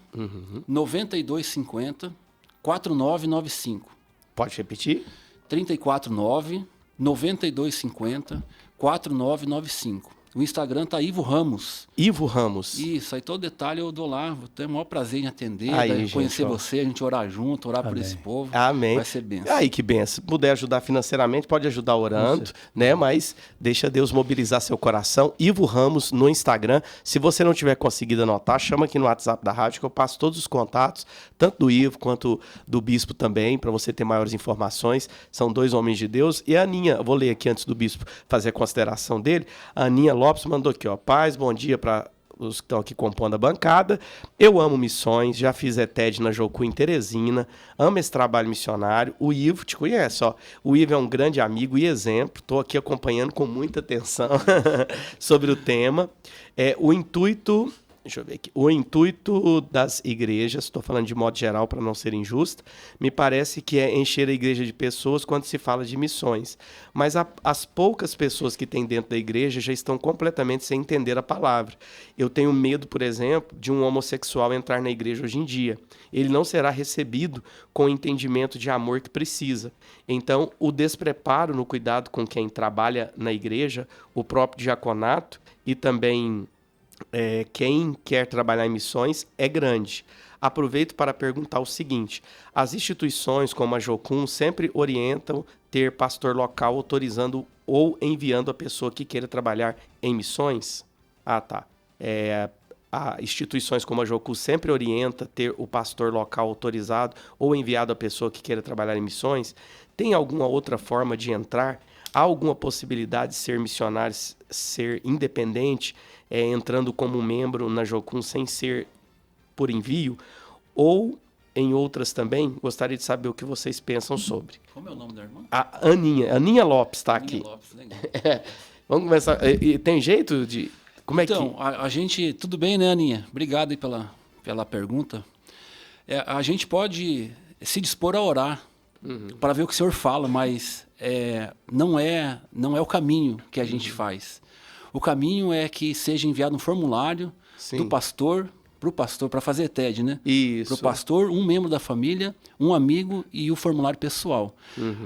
9250 4995. Pode repetir? 349 9250 4995. O Instagram tá Ivo Ramos. Ivo Ramos. Isso, aí todo detalhe eu dou lá. Vou ter o maior prazer em atender, Aí, daí gente, conhecer ó. você, a gente orar junto, orar por Amém. esse povo. Amém. Vai ser benção. Aí que benção. Se puder ajudar financeiramente, pode ajudar orando, né? Mas deixa Deus mobilizar seu coração. Ivo Ramos no Instagram. Se você não tiver conseguido anotar, chama aqui no WhatsApp da rádio que eu passo todos os contatos, tanto do Ivo quanto do Bispo também, para você ter maiores informações. São dois homens de Deus. E a Aninha, eu vou ler aqui antes do Bispo fazer a consideração dele. A Aninha Lopes mandou aqui, ó. Paz, bom dia para os que estão aqui compondo a bancada. Eu amo missões, já fiz ETED na Jocu em Teresina, amo esse trabalho missionário. O Ivo te conhece, ó. O Ivo é um grande amigo e exemplo. Estou aqui acompanhando com muita atenção sobre o tema. O intuito... Deixa eu ver aqui. O intuito das igrejas, estou falando de modo geral para não ser injusta, me parece que é encher a igreja de pessoas quando se fala de missões. Mas as poucas pessoas que tem dentro da igreja já estão completamente sem entender a palavra. Eu tenho medo, por exemplo, de um homossexual entrar na igreja hoje em dia. Ele não será recebido com o entendimento de amor que precisa. Então, o despreparo no cuidado com quem trabalha na igreja, o próprio diaconato e também... quem quer trabalhar em missões é grande. Aproveito para perguntar o seguinte: as instituições como a Jocum sempre orientam ter pastor local autorizando ou enviando a pessoa que queira trabalhar em missões? Ah, tá. Instituições como a Jocum sempre orienta ter o pastor local autorizado ou enviado a pessoa que queira trabalhar em missões. Tem alguma outra forma de entrar? Há alguma possibilidade de ser missionário, ser independente, entrando como membro na Jocum sem ser por envio? Ou em outras também? Gostaria de saber o que vocês pensam sobre. Como é o nome da irmã? A Aninha Lopes está aqui. Aninha Lopes, legal. Vamos começar. Tem jeito de... Como é Então, que... a gente... Tudo bem, né, Aninha? Obrigado aí pela pergunta. A gente pode se dispor a orar para ver o que o Senhor fala, mas não é o caminho que a gente faz. O caminho é que seja enviado um formulário do pastor para o pastor, para fazer TED, né? Isso. Para o pastor, um membro da família, um amigo e o formulário pessoal.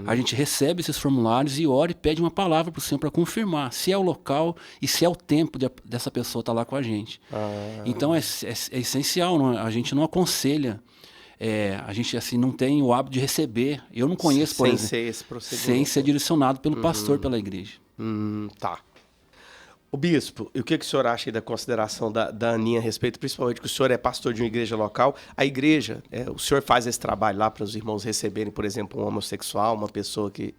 A gente recebe esses formulários e ora e pede uma palavra para o Senhor para confirmar se é o local e se é o tempo dessa pessoa estar lá com a gente. Então é essencial, a gente não aconselha. A gente assim não tem o hábito de receber. Eu não conheço, por exemplo, ser esse procedimento. sem ser direcionado pelo pastor, pela igreja. Tá. O Bispo, e o que o senhor acha aí da consideração da Aninha a respeito, principalmente que o senhor é pastor de uma igreja local? A igreja, o senhor faz esse trabalho lá para os irmãos receberem, por exemplo, um homossexual, uma pessoa que...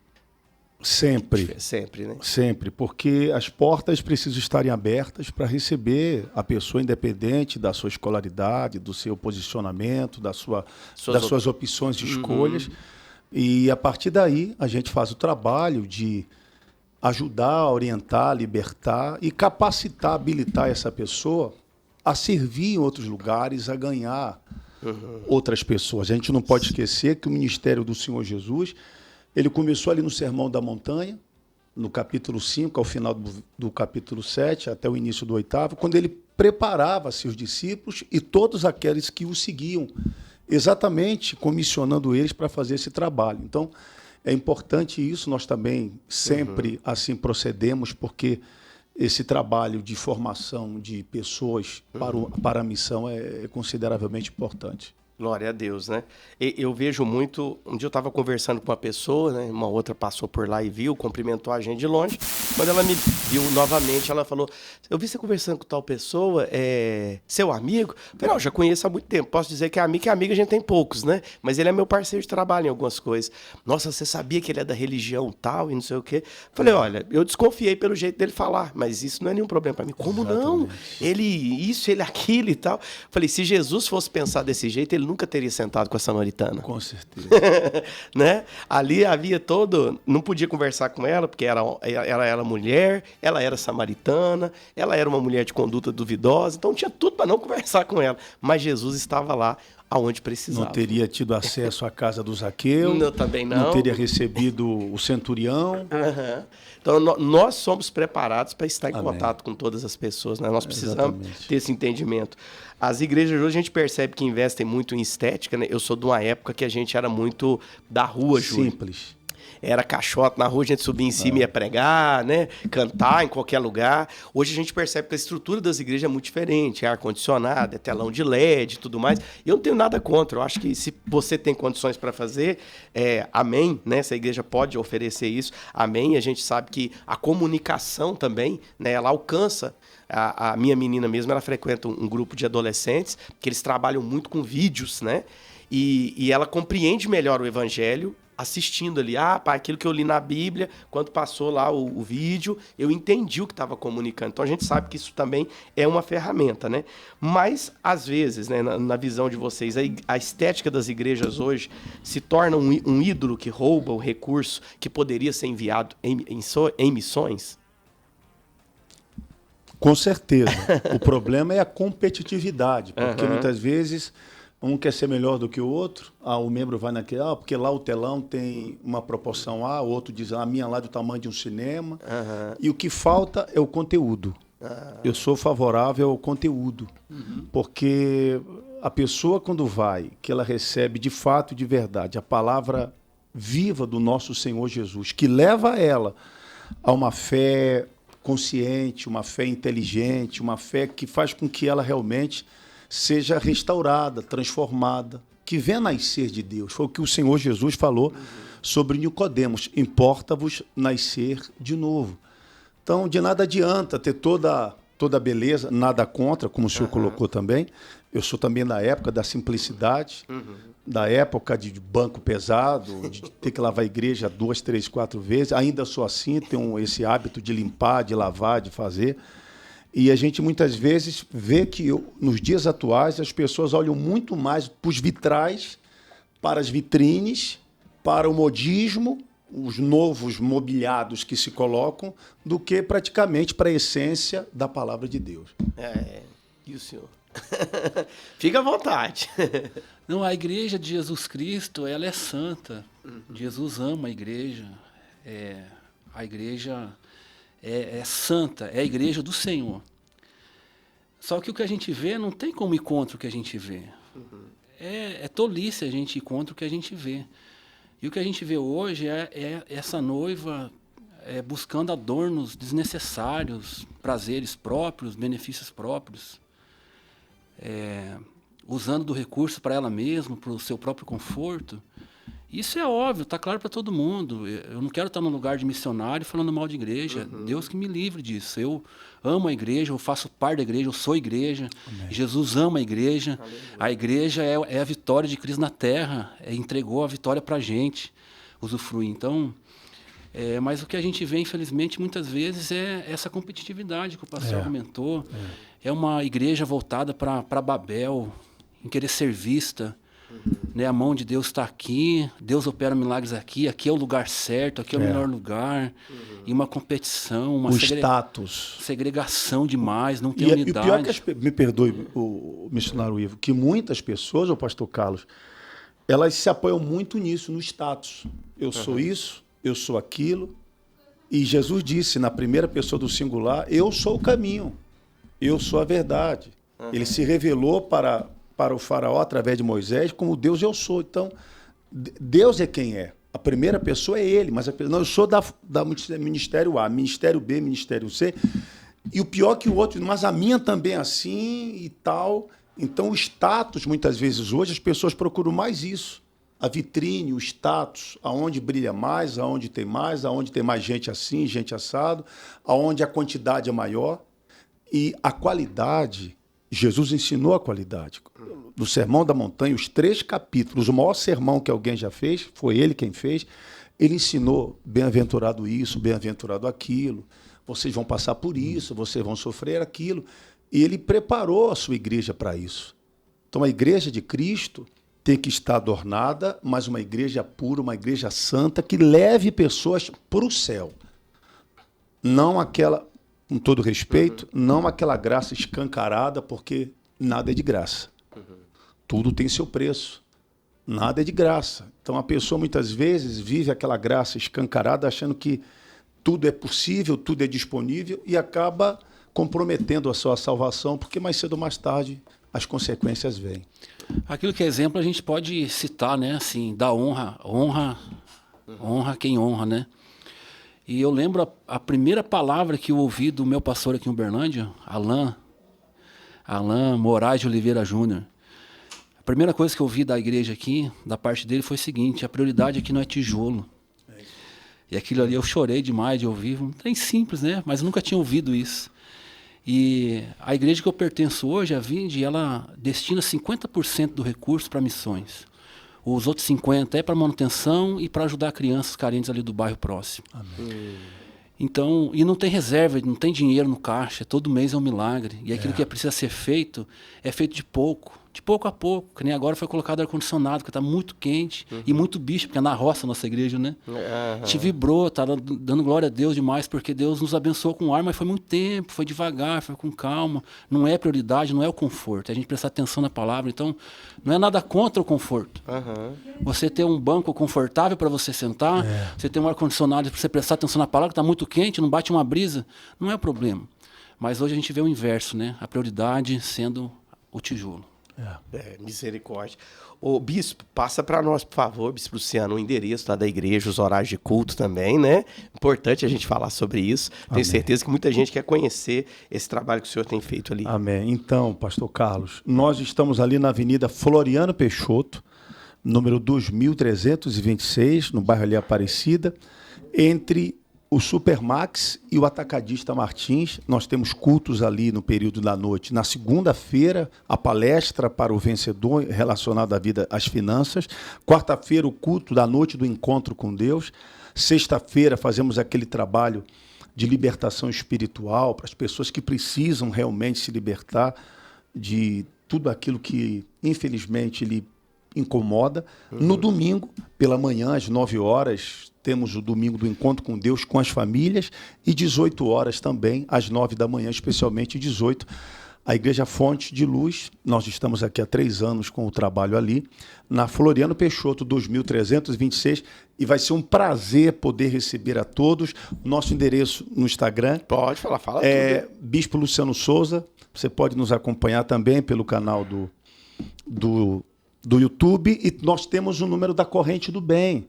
Sempre. Sempre, né? Sempre, porque as portas precisam estarem abertas para receber a pessoa independente da sua escolaridade, do seu posicionamento, das suas opções e escolhas. E a partir daí a gente faz o trabalho de ajudar, orientar, libertar e capacitar, habilitar essa pessoa a servir em outros lugares, a ganhar outras pessoas. A gente não pode esquecer que o ministério do Senhor Jesus, ele começou ali no Sermão da Montanha, no capítulo 5, ao final do capítulo 7, até o início do 8º, quando ele preparava seus discípulos e todos aqueles que o seguiam, exatamente comissionando eles para fazer esse trabalho. Então, é importante isso, nós também sempre assim procedemos, porque esse trabalho de formação de pessoas para a missão é consideravelmente importante. Glória a Deus, né? Eu vejo muito... Um dia eu estava conversando com uma pessoa, né? Uma outra passou por lá e viu, cumprimentou a gente de longe. Quando ela me viu novamente, ela falou: eu vi você conversando com tal pessoa, seu amigo? Eu falei: não, já conheço há muito tempo. Posso dizer que amiga a gente tem poucos, né? Mas ele é meu parceiro de trabalho em algumas coisas. Nossa, você sabia que ele é da religião tal e não sei o quê? Eu falei: olha, eu desconfiei pelo jeito dele falar, mas isso não é nenhum problema para mim. Como não? Ele isso, ele aquilo e tal. Eu falei: se Jesus fosse pensar desse jeito, ele nunca teria sentado com a samaritana. Com certeza. Né? Ali havia todo... Não podia conversar com ela, porque ela era mulher, ela era samaritana, ela era uma mulher de conduta duvidosa, então tinha tudo para não conversar com ela. Mas Jesus estava lá aonde precisava. Não teria tido acesso à casa do Zaqueu. Não, também não. Não teria recebido o centurião. Uhum. Então, nós somos preparados para estar em Amém. contato com todas as pessoas, né? Nós precisamos Exatamente. ter esse entendimento. As igrejas hoje a gente percebe que investem muito em estética, né? Eu sou de uma época que a gente era muito da rua, Júlio. Simples. Era caixote na rua, a gente subia em cima e ia pregar, né? Cantar em qualquer lugar. Hoje a gente percebe que a estrutura das igrejas é muito diferente. É ar-condicionado, é telão de LED e tudo mais. E eu não tenho nada contra. Eu acho que se você tem condições para fazer, amém, né? Se a igreja pode oferecer isso, amém. A gente sabe que a comunicação também, né? Ela alcança. A minha menina mesmo, ela frequenta um grupo de adolescentes que eles trabalham muito com vídeos, né? E ela compreende melhor o evangelho assistindo ali. Pai, aquilo que eu li na Bíblia, quando passou lá o vídeo, eu entendi o que estava comunicando. Então a gente sabe que isso também é uma ferramenta, né? Mas, às vezes, né, na visão de vocês, a estética das igrejas hoje se torna um ídolo que rouba o recurso que poderia ser enviado em missões? Com certeza. O problema é a competitividade, porque muitas vezes um quer ser melhor do que o outro, o membro vai naquele, porque lá o telão tem uma proporção o outro diz, a minha lá é do tamanho de um cinema, e o que falta é o conteúdo. Eu sou favorável ao conteúdo, porque a pessoa quando vai, que ela recebe de fato e de verdade a palavra viva do nosso Senhor Jesus, que leva ela a uma fé consciente, uma fé inteligente, uma fé que faz com que ela realmente seja restaurada, transformada, que venha nascer de Deus. Foi o que o Senhor Jesus falou sobre Nicodemos: importa-vos nascer de novo. Então, de nada adianta ter toda a beleza, nada contra, como o senhor colocou também. Eu sou também da época da simplicidade, da época de banco pesado, de ter que lavar a igreja 2, 3, 4 vezes. Ainda sou assim, tenho esse hábito de limpar, de lavar, de fazer. E a gente muitas vezes vê que nos dias atuais as pessoas olham muito mais para os vitrais, para as vitrines, para o modismo, os novos mobiliados que se colocam, do que praticamente para a essência da palavra de Deus. E o senhor? Fica à vontade. Não, a igreja de Jesus Cristo, ela é santa. Jesus ama a igreja. A igreja é santa, é a igreja do Senhor. Só que o que a gente vê não tem como ir contra o que a gente vê. É tolice a gente ir contra o que a gente vê. E o que a gente vê hoje é essa noiva buscando adornos desnecessários, prazeres próprios, benefícios próprios, usando do recurso para ela mesma, para o seu próprio conforto. Isso é óbvio, está claro para todo mundo. Eu não quero estar num lugar de missionário falando mal de igreja. Deus que me livre disso. Eu amo a igreja, eu faço parte da igreja, eu sou igreja. Amém. Jesus ama a igreja. Aleluia. A igreja é a vitória de Cristo na terra. Entregou a vitória para a gente usufruir. Então, mas o que a gente vê, infelizmente, muitas vezes é essa competitividade que o pastor argumentou. É uma igreja voltada para Babel, em querer ser vista. Né, a mão de Deus está aqui, Deus opera milagres aqui é o lugar certo, aqui é o melhor lugar. E uma competição, uma status, segregação demais, não tem unidade. E o pior que, me perdoe, o missionário Ivo, que muitas pessoas, o pastor Carlos, elas se apoiam muito nisso, no status. Eu sou isso, eu sou aquilo, E Jesus disse na primeira pessoa do singular, eu sou o caminho, eu sou a verdade. Ele se revelou para o faraó através de Moisés como Deus eu sou. Então, Deus é quem é. A primeira pessoa é ele, mas não, eu sou da ministério A, ministério B, ministério C. E o pior que o outro, mas a minha também é assim e tal. Então, o status, muitas vezes hoje, as pessoas procuram mais isso. A vitrine, o status, aonde brilha mais, aonde tem mais gente assim, gente assado, aonde a quantidade é maior. E a qualidade, Jesus ensinou a qualidade. No Sermão da Montanha, os 3 capítulos, o maior sermão que alguém já fez, foi ele quem fez, ele ensinou, bem-aventurado isso, bem-aventurado aquilo, vocês vão passar por isso, vocês vão sofrer aquilo. E ele preparou a sua igreja para isso. Então, a igreja de Cristo tem que estar adornada, mas uma igreja pura, uma igreja santa, que leve pessoas para o céu. Não aquela, com todo respeito, não aquela graça escancarada, porque nada é de graça. Tudo tem seu preço. Nada é de graça. Então, a pessoa, muitas vezes, vive aquela graça escancarada, achando que tudo é possível, tudo é disponível, e acaba comprometendo a sua salvação, porque mais cedo ou mais tarde as consequências vêm. Aquilo que é exemplo a gente pode citar, né? Assim, da honra quem honra, né? E eu lembro a primeira palavra que eu ouvi do meu pastor aqui em Uberlândia, Alain Moraes de Oliveira Júnior. A primeira coisa que eu ouvi da igreja aqui, da parte dele, foi o seguinte: a prioridade aqui não é tijolo. E aquilo ali eu chorei demais de ouvir, um trem simples, né? Mas eu nunca tinha ouvido isso. E a igreja que eu pertenço hoje, a Vinde, ela destina 50% do recurso para missões. Os outros 50% é para manutenção e para ajudar crianças carentes ali do bairro próximo. Amém. Então, e não tem reserva, não tem dinheiro no caixa, todo mês é um milagre. E aquilo que precisa ser feito, é feito de pouco a pouco. Que nem agora foi colocado ar-condicionado, porque está muito quente e muito bicho, porque é na roça a nossa igreja, né? A gente vibrou, tá dando glória a Deus demais, porque Deus nos abençoou com ar, mas foi muito tempo, foi devagar, foi com calma. Não é prioridade, não é o conforto. É a gente prestar atenção na palavra. Então, não é nada contra o conforto. Você ter um banco confortável para você sentar, você ter um ar-condicionado para você prestar atenção na palavra, que está muito quente, não bate uma brisa, não é o problema. Mas hoje a gente vê o inverso, né? A prioridade sendo o tijolo. Misericórdia. Ô, bispo, passa para nós, por favor, bispo Luciano, o endereço lá da igreja, os horários de culto também, né? Importante a gente falar sobre isso. Amém. Tenho certeza que muita gente quer conhecer esse trabalho que o senhor tem feito ali. Amém. Então, pastor Carlos, nós estamos ali na Avenida Floriano Peixoto, número 2326, no bairro ali Aparecida, entre o Supermax e o Atacadista Martins. Nós temos cultos ali no período da noite. Na segunda-feira, a palestra para o vencedor relacionada à vida, às finanças. Quarta-feira, o culto da noite do encontro com Deus. Sexta-feira, fazemos aquele trabalho de libertação espiritual para as pessoas que precisam realmente se libertar de tudo aquilo que, infelizmente, lhe incomoda. No domingo, pela manhã, às 9 horas, temos o domingo do encontro com Deus com as famílias, e 18 horas também, às 9 da manhã, especialmente 18, a Igreja Fonte de Luz. Nós estamos aqui há 3 anos com o trabalho ali, na Floriano Peixoto, 2326, e vai ser um prazer poder receber a todos. Nosso endereço no Instagram. Pode falar, fala tudo. Bispo Luciano Souza. Você pode nos acompanhar também pelo canal do YouTube, e nós temos o número da Corrente do Bem,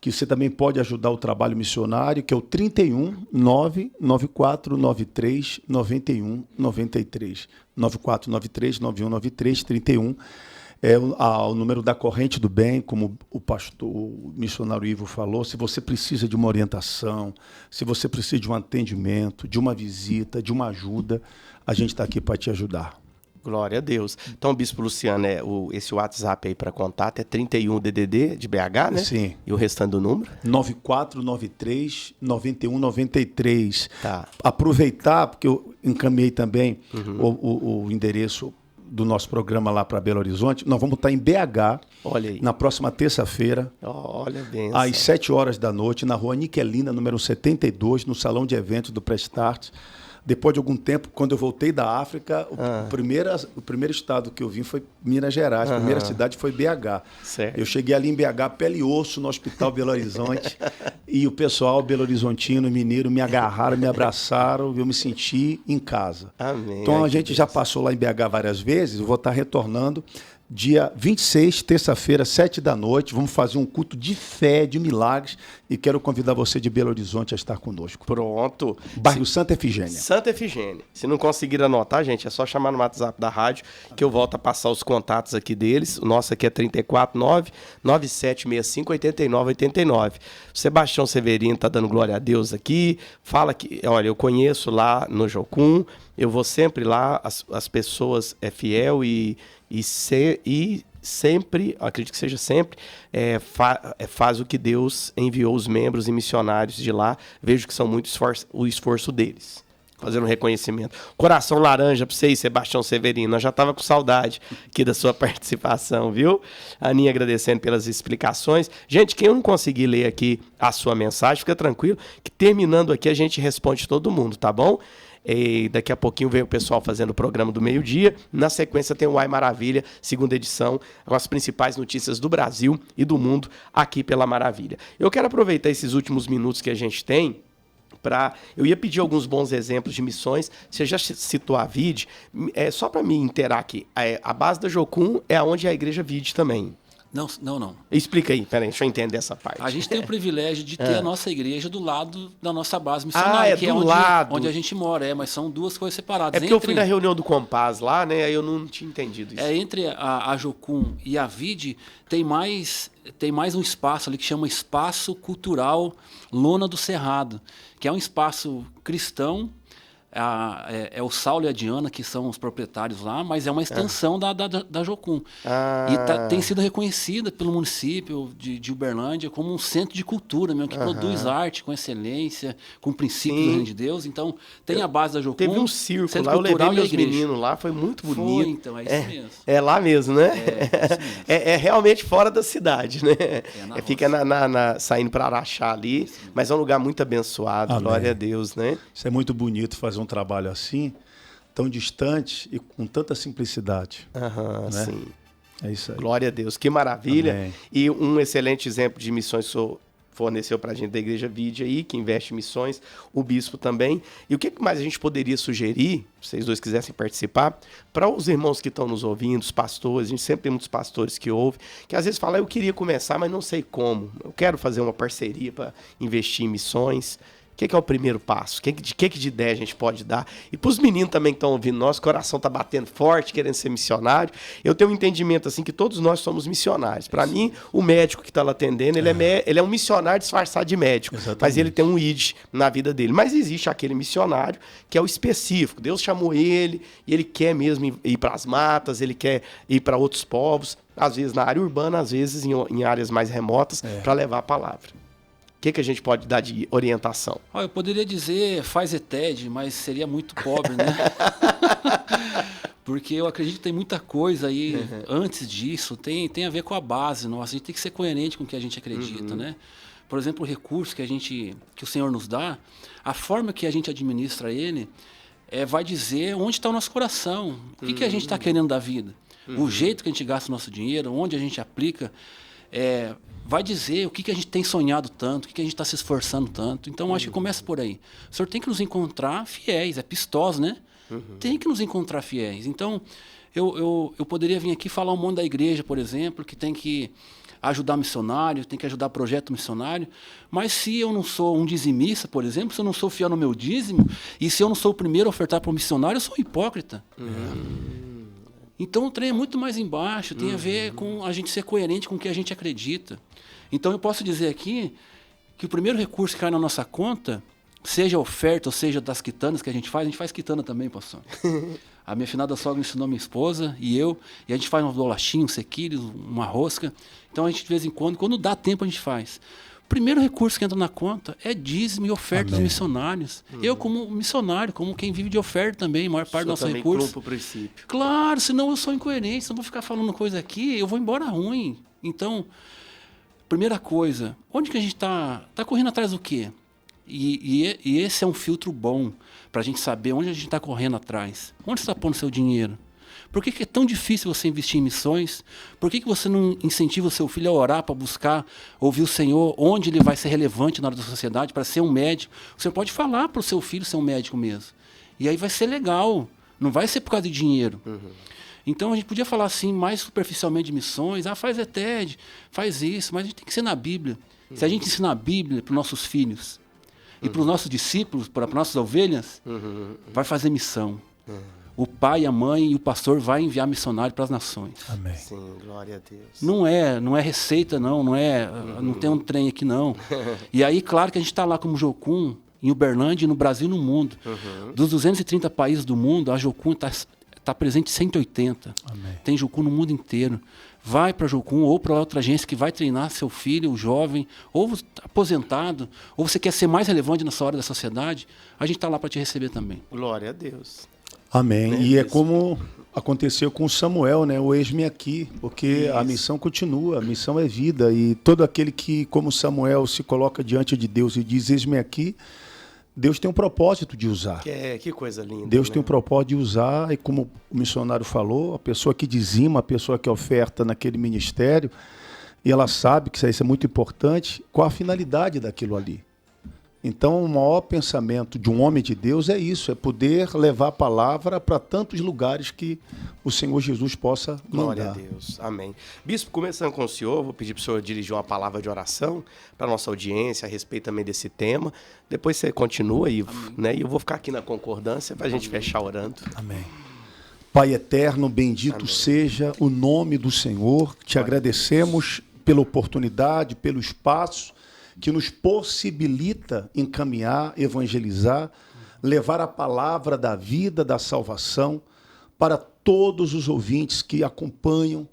que você também pode ajudar o trabalho missionário, que é o 31 99493 9193. 9493 9193 31. É o número da Corrente do Bem, como o missionário Ivo falou. Se você precisa de uma orientação, se você precisa de um atendimento, de uma visita, de uma ajuda, a gente está aqui para te ajudar. Glória a Deus. Então, bispo Luciano, esse WhatsApp aí para contato é 31 DDD de BH, né? Sim. E o restante do número? 9493 9193. Tá. Aproveitar, porque eu encaminhei também o endereço do nosso programa lá para Belo Horizonte. Nós vamos estar em BH. Olha aí. Na próxima terça-feira. Olha bem. Às 7 horas da noite, na rua Niquelina, número 72, no Salão de Eventos do Prestart. Depois de algum tempo, quando eu voltei da África, o primeiro estado que eu vim foi Minas Gerais. A primeira cidade foi BH. Certo. Eu cheguei ali em BH, pele e osso, no Hospital Belo Horizonte. E o pessoal belo horizontino, mineiro, me agarraram, me abraçaram. Eu me senti em casa. Amém. Então, a gente já passou lá em BH várias vezes. Eu vou estar retornando dia 26, terça-feira, 7 da noite. Vamos fazer um culto de fé, de milagres. E quero convidar você de Belo Horizonte a estar conosco. Pronto. Bairro Santa Efigênia. Santa Efigênia. Se não conseguir anotar, gente, é só chamar no WhatsApp da rádio que eu volto a passar os contatos aqui deles. O nosso aqui é 349-9765-8989. O Sebastião Severino tá dando glória a Deus aqui. Fala que, olha, eu conheço lá no Jocum, eu vou sempre lá, as pessoas é fiel e sempre, acredito que seja sempre, faz o que Deus enviou os membros e missionários de lá. Vejo que são muito o esforço deles. Fazendo um reconhecimento. Coração laranja para vocês, Sebastião Severino. Nós já estava com saudade aqui da sua participação, viu? A Aninha agradecendo pelas explicações. Gente, quem eu não conseguir ler aqui a sua mensagem, fica tranquilo, que terminando aqui a gente responde todo mundo, tá bom? E daqui a pouquinho vem o pessoal fazendo o programa do meio-dia. Na sequência tem o Ai Maravilha, segunda edição, com as principais notícias do Brasil e do mundo aqui pela Maravilha. Eu quero aproveitar esses últimos minutos que a gente tem eu ia pedir alguns bons exemplos de missões. Você já citou a VID, só para me inteirar aqui, a base da Jocum é onde a igreja VID também. Não. Explica aí, peraí, deixa eu entender essa parte. A gente tem o privilégio de ter a nossa igreja do lado da nossa base missionária, que é onde a gente mora, mas são duas coisas separadas. É porque eu fui na reunião do Compaz lá, né, aí eu não tinha entendido isso. Entre a Jocum e a VID tem mais um espaço ali que chama Espaço Cultural Lona do Cerrado, que é um espaço cristão. É o Saulo e a Diana, que são os proprietários lá, mas é uma extensão da Jocum. E tem sido reconhecida pelo município de Uberlândia como um centro de cultura mesmo, que produz arte com excelência, com princípios do reino de Deus. Então, tem a base da Jocum. Teve um circo lá, eu levei meus meninos lá, foi muito bonito. Foi, então, é isso mesmo. É lá mesmo, né? É isso mesmo. É realmente fora da cidade, né? Fica saindo para Araxá ali, mas é um lugar muito abençoado, Amém. Glória a Deus, né? Isso é muito bonito, fazer um trabalho assim, tão distante e com tanta simplicidade. Né? Sim. É isso aí. Glória a Deus, que maravilha. Amém. E um excelente exemplo de missões forneceu para a gente da Igreja VID aí, que investe em missões, o bispo também. E o que mais a gente poderia sugerir, se vocês dois quisessem participar, para os irmãos que estão nos ouvindo, os pastores, a gente sempre tem muitos pastores que ouvem, que às vezes falam, eu queria começar, mas não sei como. Eu quero fazer uma parceria para investir em missões. O que é o primeiro passo? Que de ideia a gente pode dar? E para os meninos também que estão ouvindo, nosso coração está batendo forte, querendo ser missionário. Eu tenho um entendimento assim que todos nós somos missionários. Para mim, o médico que está lá atendendo, ele é um missionário disfarçado de médico. Exatamente. Mas ele tem um ID na vida dele. Mas existe aquele missionário que é o específico. Deus chamou ele e ele quer mesmo ir para as matas, ele quer ir para outros povos, às vezes na área urbana, às vezes em áreas mais remotas, para levar a palavra. O que a gente pode dar de orientação? Eu poderia dizer faz ETED, mas seria muito pobre, né? Porque eu acredito que tem muita coisa aí antes disso, tem a ver com a base nossa. A gente tem que ser coerente com o que a gente acredita, né? Por exemplo, o recurso que o Senhor nos dá, a forma que a gente administra ele vai dizer onde está o nosso coração, o que a gente está querendo da vida. O jeito que a gente gasta o nosso dinheiro, onde a gente aplica, vai dizer o que a gente tem sonhado tanto, o que a gente está se esforçando tanto. Então, acho que começa por aí. O Senhor tem que nos encontrar fiéis, é pistoso, né? Tem que nos encontrar fiéis. Então, eu poderia vir aqui falar um monte da igreja, por exemplo, que tem que ajudar missionário, tem que ajudar projeto missionário, mas se eu não sou um dizimista, por exemplo, se eu não sou fiel no meu dízimo, e se eu não sou o primeiro a ofertar para um missionário, eu sou um hipócrita. Então o trem é muito mais embaixo, tem a ver com a gente ser coerente com o que a gente acredita. Então eu posso dizer aqui que o primeiro recurso que cai na nossa conta, seja oferta ou seja das quitanas que a gente faz quitana também, pastor. A minha finada sogra ensinou minha esposa e a gente faz uns bolachinhos, sequilhos, uma rosca. Então a gente de vez em quando dá tempo a gente faz. O primeiro recurso que entra na conta é dízimo e oferta dos missionários. Eu, como missionário, como quem vive de oferta também, a maior parte do nosso recurso. Cumpre o princípio. Claro, senão eu sou incoerente, senão eu vou ficar falando coisa aqui, eu vou embora ruim. Então, primeira coisa, onde que a gente está correndo atrás do quê? E esse é um filtro bom para a gente saber onde a gente está correndo atrás. Onde você está pondo seu dinheiro? Por que é tão difícil você investir em missões? Por que você não incentiva o seu filho a orar para buscar, ouvir o Senhor, onde ele vai ser relevante na hora da sociedade, para ser um médico? Você pode falar para o seu filho ser um médico mesmo. E aí vai ser legal. Não vai ser por causa de dinheiro. Então a gente podia falar assim, mais superficialmente de missões. Faz ETED, faz isso. Mas a gente tem que ser na Bíblia. Se a gente ensinar a Bíblia para os nossos filhos e para os nossos discípulos, para as nossas ovelhas, vai fazer missão. O pai, a mãe e o pastor vai enviar missionário para as nações. Amém. Sim, glória a Deus. Não é receita, não tem um trem aqui, não. E aí, claro que a gente está lá como Jocum, em Uberlândia, no Brasil e no mundo. Dos 230 países do mundo, a Jocum está presente em 180. Amém. Tem Jocum no mundo inteiro. Vai para a Jocum ou para outra agência que vai treinar seu filho, o jovem, ou aposentado, ou você quer ser mais relevante nessa hora da sociedade, a gente está lá para te receber também. Glória a Deus. Amém. Né? E é Isso. como aconteceu com Samuel, né? O eis-me aqui, porque a missão continua, a missão é vida. E todo aquele que, como Samuel, se coloca diante de Deus e diz, eis-me aqui, Deus tem um propósito de usar. Que coisa linda. Deus né? tem um propósito de usar, e como o missionário falou, a pessoa que dizima, a pessoa que oferta naquele ministério, e ela sabe que isso é muito importante, qual a finalidade daquilo ali. Então, o maior pensamento de um homem de Deus é isso, é poder levar a palavra para tantos lugares que o Senhor Jesus possa mandar. Glória a Deus. Amém. Bispo, começando com o senhor, vou pedir para o senhor dirigir uma palavra de oração para a nossa audiência a respeito também desse tema. Depois você continua e eu vou ficar aqui na concordância para a gente fechar orando. Amém. Pai eterno, bendito Amém. seja o nome do Senhor. Te agradecemos pela oportunidade, pelo espaço que nos possibilita encaminhar, evangelizar, levar a palavra da vida, da salvação para todos os ouvintes que acompanham,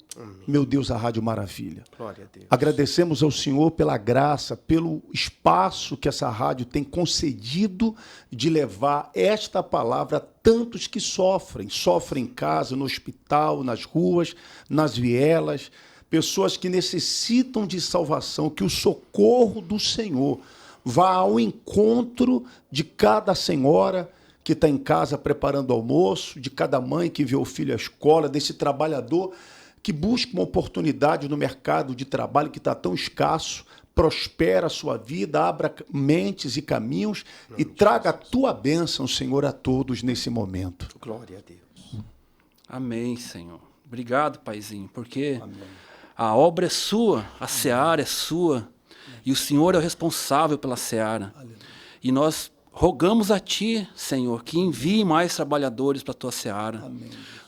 meu Deus, a Rádio Maravilha. Glória a Deus. Agradecemos ao Senhor pela graça, pelo espaço que essa rádio tem concedido de levar esta palavra a tantos que sofrem em casa, no hospital, nas ruas, nas vielas, pessoas que necessitam de salvação, que o socorro do Senhor vá ao encontro de cada senhora que está em casa preparando almoço, de cada mãe que vê o filho à escola, desse trabalhador que busca uma oportunidade no mercado de trabalho que está tão escasso, prospera a sua vida, abra mentes e caminhos e traga a tua bênção, Senhor, a todos nesse momento. Glória a Deus. Amém, Senhor. Obrigado, Paizinho, porque a obra é sua, a seara é sua, e o Senhor é o responsável pela seara. E nós rogamos a Ti, Senhor, que envie mais trabalhadores para a Tua seara.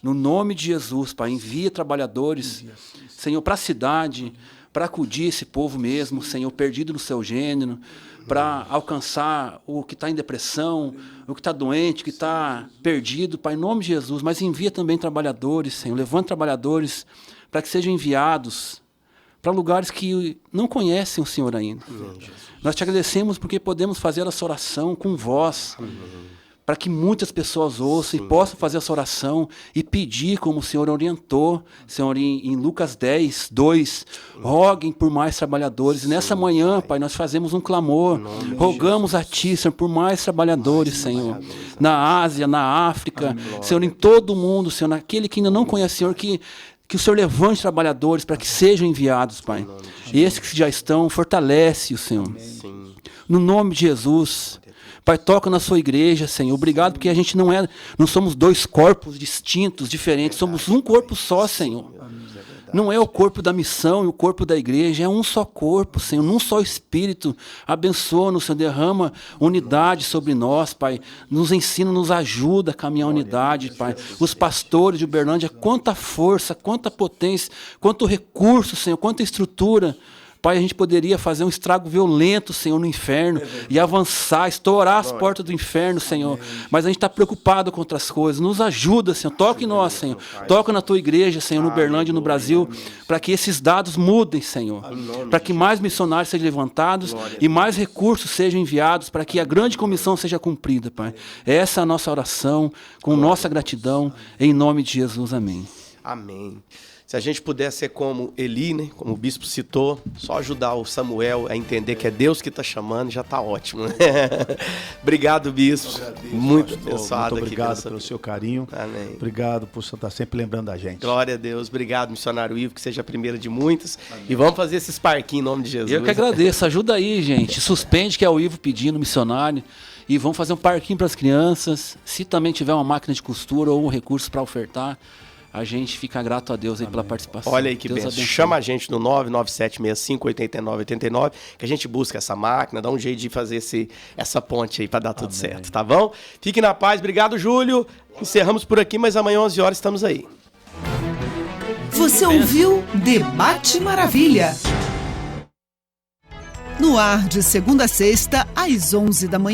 No nome de Jesus, Pai, envia trabalhadores, Senhor, para a cidade, para acudir esse povo mesmo, Senhor, perdido no seu gênero, para alcançar o que está em depressão, o que está doente, o que está perdido, Pai, em nome de Jesus. Mas envia também trabalhadores, Senhor, levanta trabalhadores para que sejam enviados para lugares que não conhecem o Senhor ainda. Nós te agradecemos porque podemos fazer essa oração com voz, para que muitas pessoas ouçam e possam fazer essa oração e pedir como o Senhor orientou, Senhor, em Lucas 10, 2, roguem por mais trabalhadores. E nessa manhã, Pai, nós fazemos um clamor, rogamos a Ti, Senhor, por mais trabalhadores, Senhor, na Ásia, na África, Senhor, em todo o mundo, Senhor, naquele que ainda não conhece, Senhor, que o Senhor levante trabalhadores para que sejam enviados, Pai. E esses que já estão, fortalece o Senhor. No nome de Jesus. Pai, toca na sua igreja, Senhor. Obrigado porque a gente não somos dois corpos distintos, diferentes. Somos um corpo só, Senhor. Não é o corpo da missão e o corpo da igreja, é um só corpo, Senhor, num só espírito. Abençoa-nos, Senhor, derrama unidade sobre nós, Pai. Nos ensina, nos ajuda a caminhar a unidade, Pai. Os pastores de Uberlândia, quanta força, quanta potência, quanto recurso, Senhor, quanta estrutura. Pai, a gente poderia fazer um estrago violento, Senhor, no inferno e avançar, estourar as portas do inferno, Senhor. Mas a gente está preocupado com outras coisas. Nos ajuda, Senhor. Toca em nós, Senhor. Toca na tua igreja, Senhor, no Uberlândia, no Brasil, para que esses dados mudem, Senhor. Para que mais missionários sejam levantados e mais recursos sejam enviados para que a grande comissão seja cumprida, Pai. Essa é a nossa oração, com nossa gratidão, em nome de Jesus. Amém. Amém. Se a gente puder ser como Eli, né? Como o bispo citou, só ajudar o Samuel a entender que é Deus que está chamando, já está ótimo. Né? Obrigado, bispo. Muito abençoado. Muito obrigado aqui pelo seu carinho. Amém. Obrigado por você estar sempre lembrando da gente. Glória a Deus. Obrigado, missionário Ivo, que seja a primeira de muitas. Amém. E vamos fazer esses parquinhos em nome de Jesus. Eu que agradeço. Ajuda aí, gente. Suspende, que é o Ivo pedindo, missionário. E vamos fazer um parquinho para as crianças. Se também tiver uma máquina de costura ou um recurso para ofertar, a gente fica grato a Deus aí pela participação. Olha aí que bênção. Chama a gente no 997658989, que a gente busca essa máquina, dá um jeito de fazer essa ponte aí para dar tudo certo, tá bom? Fique na paz. Obrigado, Júlio. Encerramos por aqui, mas amanhã 11 horas estamos aí. Você ouviu Debate Maravilha. No ar de segunda a sexta, às 11 da manhã.